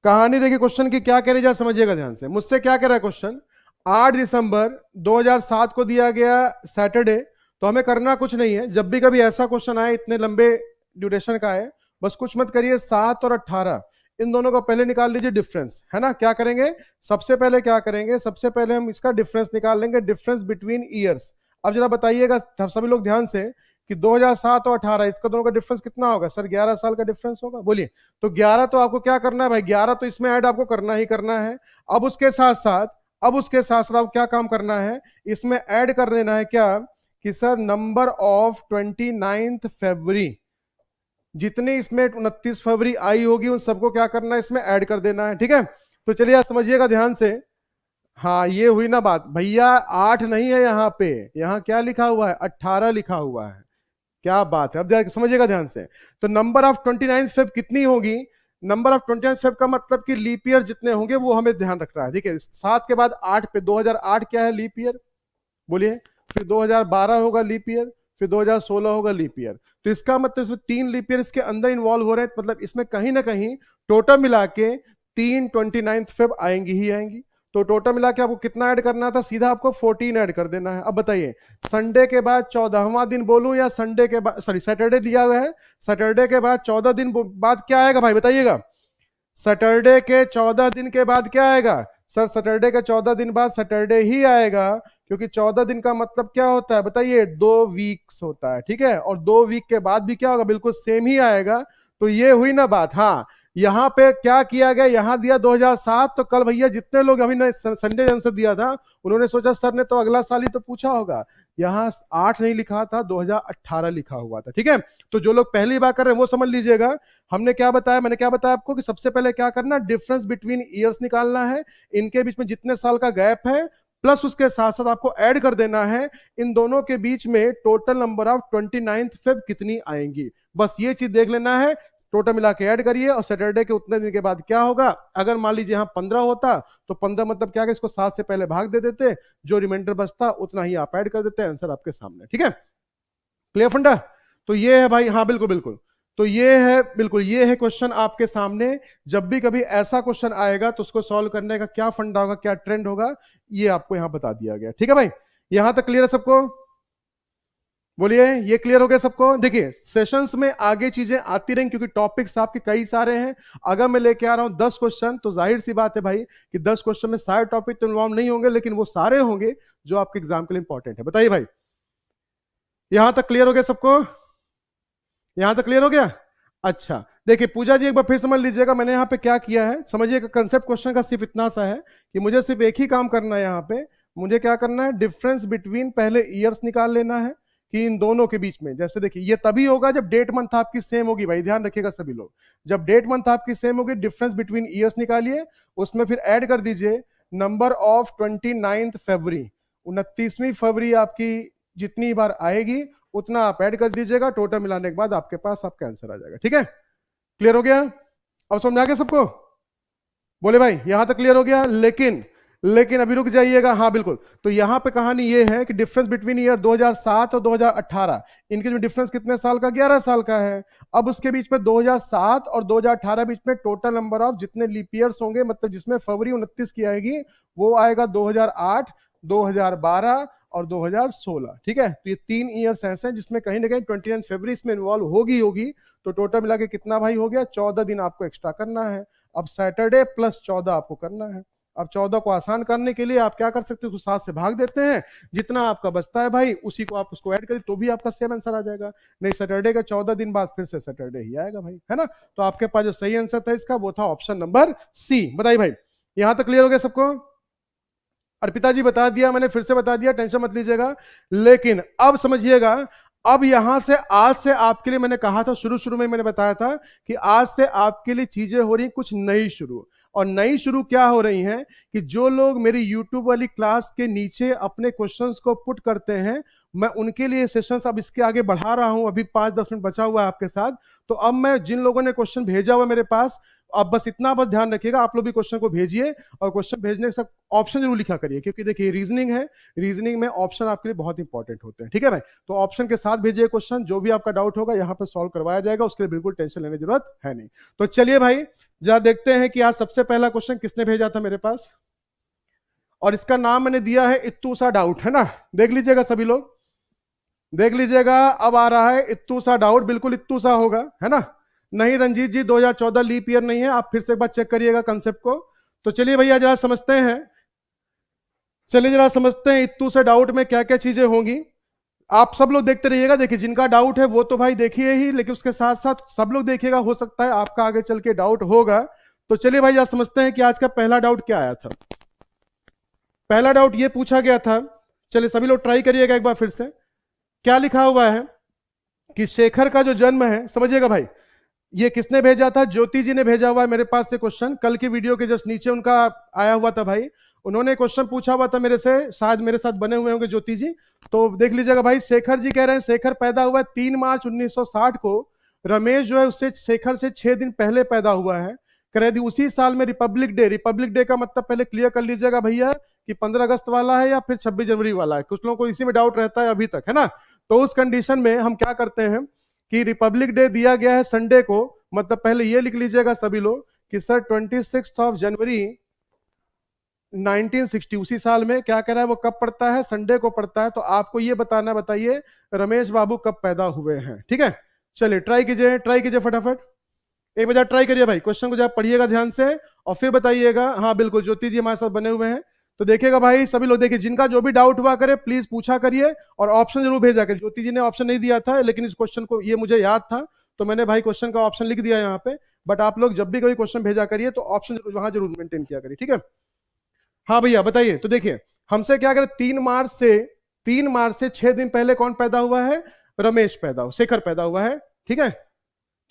कहानी देखिए क्वेश्चन की क्या कह रही, जरा समझिएगा ड्यान से। मुझसे क्या कह रहा है क्वेश्चन, 8 दिसंबर 2007 को दिया गया सैटरडे। तो हमें करना कुछ नहीं है, जब भी कभी ऐसा क्वेश्चन आए इतने लंबे ड्यूरेशन का है, बस कुछ मत करिए, 7 और 18 इन दोनों को पहले निकाल लीजिए डिफरेंस, है ना। क्या करेंगे, सबसे पहले क्या करेंगे, सबसे पहले हम इसका डिफरेंस निकाल लेंगे, डिफरेंस बिटवीन ईयर्स। अब जरा बताइएगा सभी लोग ध्यान से कि 2007 और 18 इसका दोनों का डिफरेंस कितना होगा सर, 11 साल का डिफरेंस होगा। बोलिए, तो 11 तो आपको क्या करना है भाई, 11 तो इसमें ऐड आपको करना ही करना है। अब उसके साथ साथ आप क्या काम करना है, इसमें ऐड कर देना है क्या, कि सर नंबर ऑफ 29 फरवरी, जितनी इसमें 29 फरवरी आई होगी उन सबको क्या करना है, इसमें ऐड कर देना है। ठीक है, तो चलिए समझिएगा ध्यान से। हाँ, ये हुई ना बात भैया, 8 नहीं है यहाँ पे, यहाँ क्या लिखा हुआ है, 18 लिखा हुआ है। क्या बात है, अब समझिएगा ध्यान से। तो नंबर ऑफ 29 फेब कितनी होगी, नंबर ऑफ 29 फेब का मतलब कि लीप ईयर जितने होंगे वो हमें ध्यान रखना है। ठीक है, 7 के बाद 8 पे 2008 क्या है, लीप ईयर, बोलिए, फिर 2012 होगा लीप ईयर, फिर 2016 होगा लीप ईयर। तो इसका मतलब इसमें 3 लीप ईयर इसके अंदर इन्वॉल्व हो रहे हैं, मतलब इसमें कहीं ना कहीं टोटल मिला के 3 29 फेब आएंगी ही आएंगी। तो टोटल मिला के आपको कितना ऐड करना था, सीधा आपको 14 ऐड कर देना है। अब बताइए, संडे के बाद 14वां दिन बोलूं या संडे के बाद, सॉरी सैटरडे दिया हुआ है, सैटरडे के बाद 14 दिन बाद क्या आएगा भाई, बताइएगा। सैटरडे के 14 दिन के बाद क्या आएगा सर, सैटरडे के 14 दिन बाद सैटरडे ही आएगा, क्योंकि 14 दिन का मतलब क्या होता है बताइए, 2 वीक्स होता है। ठीक है, और 2 वीक के बाद भी क्या होगा, बिल्कुल सेम ही आएगा। तो ये हुई ना बात। हाँ, यहां पे क्या किया गया, यहां दिया 2007, तो कल भैया जितने लोग अभी संडे आंसर दिया था उन्होंने सोचा सर ने तो अगला साल ही तो पूछा होगा, यहां 8 नहीं लिखा था, 2018 लिखा हुआ था। ठीक है, तो जो लोग पहली बार कर रहे हैं वो समझ लीजिएगा। हमने क्या बताया, मैंने क्या बताया आपको कि सबसे पहले क्या करना, डिफरेंस बिटवीन ईयर्स निकालना है, इनके बीच में जितने साल का गैप है, प्लस उसके साथ साथ आपको ऐड कर देना है इन दोनों के बीच में टोटल नंबर ऑफ 29 फेब कितनी आएंगी, बस ये चीज देख लेना है। टोटल मिला के ऐड करिए और सैटरडे के उतने दिन के बाद क्या होगा, अगर मान लीजिए यहां 15 होता तो 15 मतलब क्या, इसको 7 से पहले भाग दे देते, जो रिमाइंडर बचता उतना ही आप ऐड कर देते, आंसर आपके सामने। ठीक है, क्लियर फंडा। तो ये है भाई, हाँ बिल्कुल बिल्कुल, तो ये है बिल्कुल, ये है क्वेश्चन आपके सामने। जब भी कभी ऐसा क्वेश्चन आएगा तो उसको सॉल्व करने का क्या फंडा होगा, क्या ट्रेंड होगा, ये आपको यहां बता दिया गया। ठीक है भाई, यहां तक क्लियर है सबको, बोलिए ये क्लियर हो गया सबको। देखिए सेशंस में आगे चीजें आती रहेंगी क्योंकि टॉपिक्स आपके कई सारे हैं। अगर मैं लेके आ रहा हूं 10 क्वेश्चन तो जाहिर सी बात है भाई कि 10 क्वेश्चन में सारे टॉपिक तो इन्वॉल्व नहीं होंगे, लेकिन वो सारे होंगे जो आपके एग्जाम के लिए इंपॉर्टेंट है। बताइए भाई, यहां तक क्लियर हो गया सबको, यहां तक क्लियर हो गया। अच्छा देखिए पूजा जी एक बार फिर समझ लीजिएगा मैंने यहां पे क्या किया है, समझिएगा कंसेप्ट क्वेश्चन का सिर्फ इतना सा है कि मुझे सिर्फ एक ही काम करना है, यहां पे मुझे क्या करना है, डिफरेंस बिटवीन पहले ईयर्स निकाल लेना है कि इन दोनों के बीच में, जैसे देखिए ये तभी होगा जब डेट मंथ आपकी सेम होगी भाई, ध्यान रखिएगा सभी लोग, जब डेट मंथ आपकी सेम होगी डिफरेंस बिटवीन ईयर्स निकालिए, उसमें फिर ऐड कर दीजिए नंबर ऑफ 29 फरवरी, 29वीं फरवरी आपकी जितनी बार आएगी उतना आप ऐड कर दीजिएगा, टोटल मिलाने के बाद आपके पास आपका आंसर आ जाएगा। ठीक है, क्लियर हो गया, अब समझ आ गया सबको, बोले भाई यहां तक क्लियर हो गया। लेकिन अभी रुक जाइएगा, हाँ बिल्कुल, तो यहां पे कहानी ये है कि डिफरेंस बिटवीन ईयर 2007 और 2018, इनके जो डिफरेंस कितने साल का, 11 साल का है। अब उसके बीच में 2007 और 2018 बीच में टोटल नंबर ऑफ जितने लीप ईयर्स होंगे, मतलब जिसमें फरवरी 29 की आएगी, वो आएगा 2008, 2012 और 2016। ठीक है, तो ये 3 ईयर्स ऐसे हैं जिसमें कहीं ना कहीं 29 फरवरी इसमें इन्वॉल्व होगी, तो टोटल मिला के कितना भाई हो गया, 14 दिन आपको एक्स्ट्रा करना है। अब सैटरडे प्लस 14 आपको करना है। अब 14 को आसान करने के लिए आप क्या कर सकते हो, 7 से भाग देते हैं, जितना आपका बचता है भाई उसी को आप उसको ऐड करें तो भी आपका सेम आंसर आ जाएगा। नहीं सैटरडे का 14 दिन बाद फिर से सैटरडे ही आएगा भाई, है ना। तो आपके पास जो सही आंसर था इसका वो था ऑप्शन नंबर सी। बताइए भाई, यहां तक क्लियर हो गया सबको। अर्पिता जी बता दिया मैंने, फिर से बता दिया, टेंशन मत लीजिएगा। लेकिन अब समझिएगा, अब यहां से आज से आपके लिए मैंने कहा था, शुरू में मैंने बताया था कि आज से आपके लिए चीजें हो रही कुछ नई शुरू। और नई शुरू क्या हो रही हैं कि जो लोग मेरी यूट्यूब वाली क्लास के नीचे अपने क्वेश्चंस को पुट करते हैं, मैं उनके लिए सेशंस अब इसके आगे बढ़ा रहा हूं। अभी 5-10 मिनट बचा हुआ है आपके साथ, तो अब मैं जिन लोगों ने क्वेश्चन भेजा हुआ मेरे पास, अब बस इतना बस ध्यान रखिएगा, आप लोग भी क्वेश्चन को भेजिए और क्वेश्चन भेजने के साथ ऑप्शन जरूर लिखा करिए, क्योंकि देखिए रीजनिंग है, रीजनिंग में ऑप्शन आपके लिए बहुत इंपॉर्टेंट होते हैं। ठीक है भाई, तो ऑप्शन के साथ भेजिए क्वेश्चन, जो भी आपका डाउट होगा यहाँ पे सॉल्व करवाया जाएगा, उसके लिए बिल्कुल टेंशन लेने की जरूरत है नहीं। तो चलिए भाई जरा देखते हैं कि आज सबसे पहला क्वेश्चन किसने भेजा था मेरे पास, और इसका नाम मैंने दिया है इत्तू सा डाउट, है ना। देख लीजिएगा सभी लोग, देख लीजिएगा, अब आ रहा है इत्तू सा डाउट, बिल्कुल इत्तू सा होगा, है ना। नहीं रंजीत जी 2014 लीप ईयर नहीं है, आप फिर से एक बार चेक करिएगा कंसेप्ट को। तो चलिए भैया जरा समझते हैं, चलिए जरा समझते हैं इत्तू से डाउट में क्या क्या चीजें होंगी। आप सब लोग देखते रहिएगा, देखिए जिनका डाउट है वो तो भाई देखिए ही, लेकिन उसके साथ साथ सब लोग देखिएगा, हो सकता है आपका आगे चल के डाउट होगा। तो चलिए भाई जरा समझते हैं कि आज का पहला डाउट क्या आया था। पहला डाउट ये पूछा गया था, चलिए सभी लोग ट्राई करिएगा एक बार फिर से। क्या लिखा हुआ है कि शेखर का जो जन्म है, समझिएगा भाई, ये किसने भेजा था, ज्योति जी ने भेजा हुआ है मेरे पास से क्वेश्चन, कल की वीडियो के जस्ट नीचे उनका आया हुआ था भाई, उन्होंने क्वेश्चन पूछा हुआ था मेरे से, शायद मेरे साथ बने हुए होंगे ज्योति जी। तो देख लीजिएगा भाई, शेखर जी कह रहे हैं शेखर पैदा हुआ है 3 मार्च 1960 को, रमेश जो है उससे शेखर से 6 दिन पहले पैदा हुआ है। कह रहे उसी साल में रिपब्लिक डे का मतलब पहले क्लियर कर लीजिएगा भैया कि 15 अगस्त वाला है या फिर 26 जनवरी वाला है, कुछ लोगों को इसी में डाउट रहता है अभी तक, है ना। तो उस कंडीशन में हम क्या करते हैं कि रिपब्लिक डे दिया गया है संडे को, मतलब पहले ये लिख लीजिएगा सभी लोग कि सर 26 जनवरी 1960 उसी साल में क्या कह रहा है, वो कब पड़ता है, संडे को पड़ता है। तो आपको ये बताना, बताइए रमेश बाबू कब पैदा हुए हैं। ठीक है, चलिए ट्राई कीजिए फटाफट, एक बार ट्राई करिए भाई, क्वेश्चन को जब पढ़िएगा ध्यान से और फिर बताइएगा। हाँ बिल्कुल ज्योति जी हमारे साथ बने हुए हैं, तो देखिएगा भाई सभी लोग, देखिए जिनका जो भी डाउट हुआ करे प्लीज पूछा करिए और ऑप्शन जरूर भेजा करिए। ज्योति जी ने ऑप्शन नहीं दिया था, लेकिन इस क्वेश्चन को ये मुझे याद था, तो मैंने भाई क्वेश्चन का ऑप्शन लिख दिया यहाँ पे, बट आप लोग जब भी कोई क्वेश्चन भेजा करिए तो ऑप्शन वहां जरूर मेंटेन किया करिए, ठीक है। हाँ भैया बताइए, तो देखिए हमसे क्या करें, 3 मार्च से 6 दिन पहले कौन पैदा हुआ है, रमेश पैदा हुआ, शेखर पैदा हुआ है, ठीक है।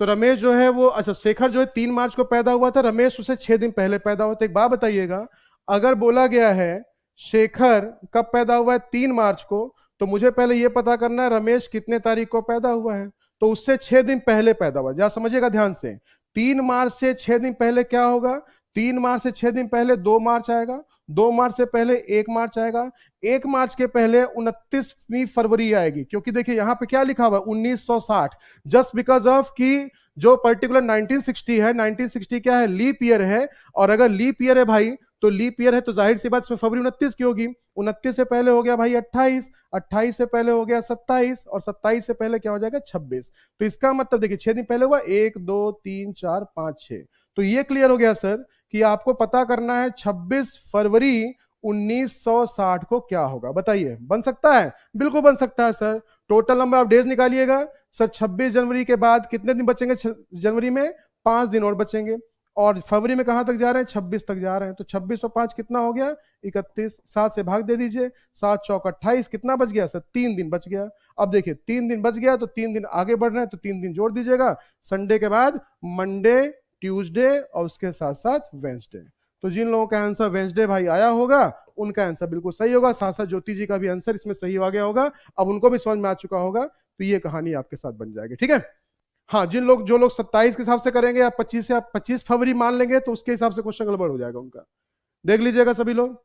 तो रमेश जो है वो, अच्छा शेखर जो है 3 मार्च को पैदा हुआ था, रमेश उसे 6 दिन पहले पैदा हुआ। तो एक बात बताइएगा, अगर बोला गया है शेखर कब पैदा हुआ है 3 मार्च को, तो मुझे पहले यह पता करना है रमेश कितने तारीख को पैदा हुआ है, तो उससे 6 दिन पहले पैदा हुआ। जरा समझिएगा ध्यान से, 3 मार्च से 6 दिन पहले क्या होगा, 3 मार्च से 6 दिन पहले 2 मार्च आएगा, 2 मार्च से पहले 1 मार्च आएगा, 1 मार्च के पहले 29वीं फरवरी आएगी, क्योंकि देखिए यहां पे क्या लिखा हुआ है 1960, जस्ट बिकॉज ऑफ कि जो पर्टिकुलर 1960 है, 1960 क्या है, लीप ईयर है, और अगर लीप ईयर है भाई तो लीप ईयर है तो जाहिर सी बात इसमें फरवरी 29 की होगी, 29 से पहले हो गया भाई 28, 28 से पहले हो गया 27, और 27 से पहले क्या हो जाएगा 26। तो इसका मतलब देखिए 6 दिन पहले हुआ 1 2 3 4 5 6, तो ये क्लियर हो गया सर कि आपको पता करना है 26 फरवरी 1960 को क्या होगा। बताइए बन सकता है, बिल्कुल बन सकता है sir. Total number of days निकालिएगा सर, 26 जनवरी के बाद कितने दिन बचेंगे, जनवरी में 5 दिन और बचेंगे, और फरवरी में कहां तक जा रहे हैं, 26 तक जा रहे हैं। तो 26 और 5 कितना हो गया 31, 7 से भाग दे दीजिए, 7 चौक 28, कितना बच गया सर 3 दिन बच गया। अब देखिए 3 दिन बच गया तो 3 दिन आगे बढ़ रहे हैं तो 3 दिन जोड़ दीजिएगा, संडे के बाद मंडे, ट्यूसडे और उसके साथ साथ वेंसडे। तो जिन लोगों का आंसर वेंसडे भाई आया होगा उनका आंसर बिल्कुल सही होगा, साथ साथ ज्योति जी का भी आंसर इसमें सही आ गया होगा। अब उनको भी समझ में आ चुका होगा, तो ये कहानी आपके साथ बन जाएगी, ठीक है। हाँ, जो लोग 27 के हिसाब से करेंगे या 25 फरवरी मान लेंगे तो उसके हिसाब से क्वेश्चन गड़बड़ हो जाएगा उनका। देख लीजिएगा सभी लोग,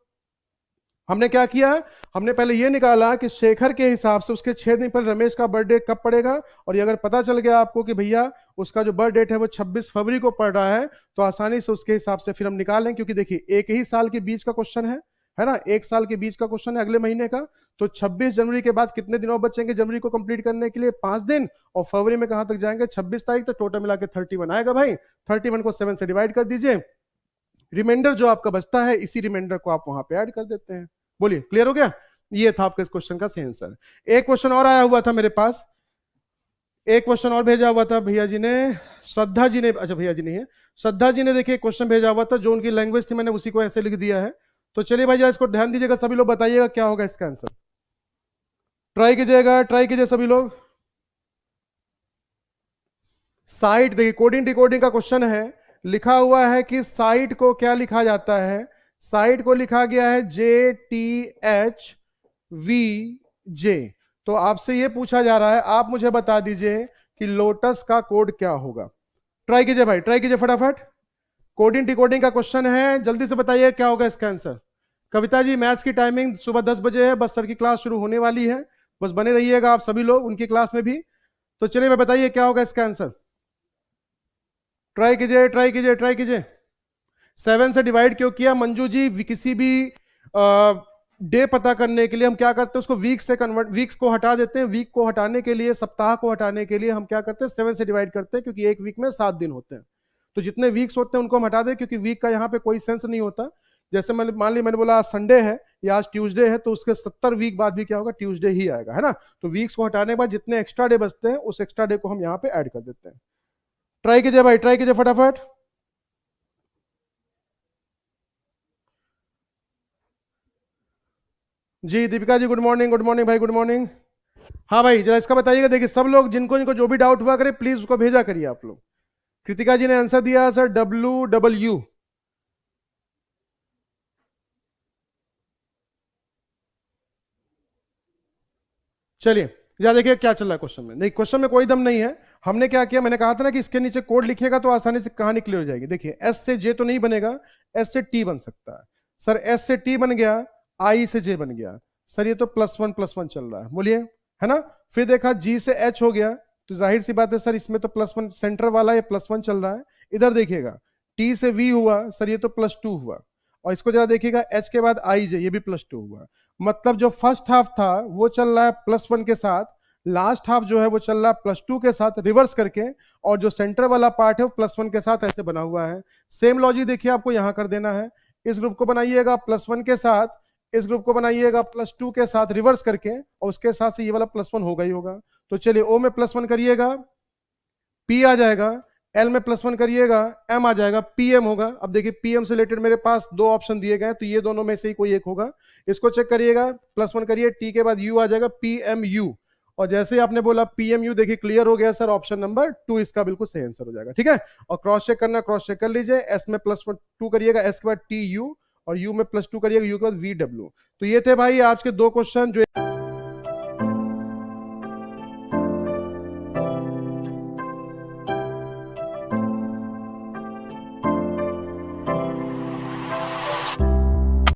हमने क्या किया, हमने पहले ये निकाला कि शेखर के हिसाब से उसके 6 दिन पर रमेश का बर्थडे कब पड़ेगा, और ये अगर पता चल गया आपको कि भैया उसका जो बर्थ डेट है वो 26 फरवरी को पड़ रहा है, तो आसानी से उसके हिसाब से फिर हम निकालें, क्योंकि देखिए एक ही साल के बीच का क्वेश्चन है ना, एक साल के बीच का क्वेश्चन है अगले महीने का। तो 26 जनवरी के बाद कितने दिन और बचेंगे जनवरी को कंप्लीट करने के लिए, 5 दिन, और फरवरी में कहां तक जाएंगे 26 तारीख, तो टोटल मिला के 31 आएगा भाई। 31 को 7 से डिवाइड कर दीजिए, रिमाइंडर जो आपका बचता है इसी रिमाइंडर को आप वहां पे ऐड कर देते हैं। बोलिए क्लियर हो गया, ये था आपके इस क्वेश्चन का सही आंसर। एक क्वेश्चन और आया हुआ था मेरे पास, एक क्वेश्चन और भेजा हुआ था भैया जी ने, श्रद्धा जी ने, अच्छा भैया जी नहीं है, श्रद्धा जी ने देखिए क्वेश्चन भेजा हुआ था, जो उनकी लैंग्वेज थी मैंने उसी को ऐसे लिख दिया है। तो चलिए भाई जरा इसको ध्यान दीजिएगा, सभी लोग बताइएगा क्या होगा इसका आंसर, ट्राई कीजिएगा, ट्राई कीजिए सभी लोग। साइट देखिए कोडिंग डिकोडिंग का क्वेश्चन है, लिखा हुआ है कि साइट को क्या लिखा जाता है, साइट को लिखा गया है JTHVJ। तो आपसे यह पूछा जा रहा है, आप मुझे बता दीजिए कि लोटस का कोड क्या होगा। ट्राई कीजिए भाई, ट्राई कीजिए फटाफट, कोडिंग डिकोडिंग का क्वेश्चन है, जल्दी से बताइए क्या होगा इसका आंसर। कविता जी मैथ्स की टाइमिंग सुबह 10 बजे है, बस सर की क्लास शुरू होने वाली है, बस बने रहिएगा आप सभी लोग उनकी क्लास में भी। तो चलिए मैं बताइए क्या होगा इसका आंसर, ट्राई कीजिए, ट्राई कीजिए, ट्राई कीजिए। 7 से डिवाइड क्यों किया मंजू जी, किसी भी डे पता करने के लिए हम क्या करते हैं, उसको वीक से कन्वर्ट, वीक्स को हटा देते हैं, वीक को हटाने के लिए, सप्ताह को हटाने के लिए हम क्या करते हैं 7 से डिवाइड करते हैं, क्योंकि एक वीक में 7 दिन होते हैं। तो जितने वीक्स होते हैं उनको हम हटा दें, क्योंकि वीक का यहाँ पे कोई सेंस नहीं होता। जैसे मान ली मैंने बोला आज संडे है या आज ट्यूसडे है, तो उसके 70 वीक बाद भी क्या होगा ट्यूसडे ही आएगा, है ना। तो वीक्स को हटाने के बाद जितने एक्स्ट्रा डे बचते हैं उस एक्स्ट्रा डे को हम यहाँ पे ऐड कर देते हैं। ट्राई कीजिए भाई, ट्राई कीजिए फटाफट। जी Deepika ji good morning, good morning भाई, गुड मॉर्निंग। हाँ भाई जरा इसका बताइएगा, देखिए सब लोग जिनको जिनको जो भी डाउट हुआ करे प्लीज उसको भेजा करिए आप लोग। कृतिका जी ने आंसर दिया सर WW। चलिए या देखिए क्या चल रहा है क्वेश्चन में, देखिए क्वेश्चन में कोई दम नहीं है। हमने क्या किया, मैंने कहा था ना कि इसके नीचे कोड लिखिएगा तो आसानी से कहानी क्लियर हो जाएगी। देखिए S से J तो नहीं बनेगा, S से T बन सकता है सर, S से T बन गया, I से J बन गया सर, ये तो +1 चल रहा है, बोलिए है ना। फिर देखा G से H हो गया, तो जाहिर सी बात है सर इसमें तो +1 सेंटर वाला ये +1 चल रहा है। इधर देखिएगा T से V हुआ सर, ये तो +2 हुआ, और इसको जरा देखिएगा H के बाद I J, ये भी +2 हुआ। मतलब जो फर्स्ट हाफ था वो चल रहा है +1 के साथ, लास्ट हाफ जो है वो चल रहा है +2 के साथ रिवर्स करके, और जो सेंटर वाला पार्ट है वो +1 के साथ ऐसे बना हुआ है। सेम लॉजिक देखिए आपको यहां कर देना है, इस ग्रुप को बनाइएगा +1 के साथ, इस ग्रुप को बनाइएगा +2 के साथ रिवर्स करके, और उसके साथ से ये वाला +1 होगा ही होगा। तो चलिए O में +1 करिएगा, P आ जाएगा, एल में +1 करिएगा, एम आ जाएगा, पीएम होगा। अब देखिए पीएम से रिलेटेड मेरे पास दो ऑप्शन दिए गए, तो ये दोनों में से ही कोई एक होगा। इसको चेक करिएगा, +1 करिए, टी के बाद यू आ जाएगा, पीएमयू। और जैसे ही आपने बोला पीएमयू, देखिए क्लियर हो गया सर, ऑप्शन नंबर 2 इसका बिल्कुल सही आंसर हो जाएगा। ठीक है, और क्रॉस चेक करना, क्रॉस चेक कर लीजिए। एस में +2 करिएगा, एस के बाद टी यू, और यू में +2 करिएगा, यू के बाद वी डब्ल्यू। तो ये थे भाई आज के दो क्वेश्चन जो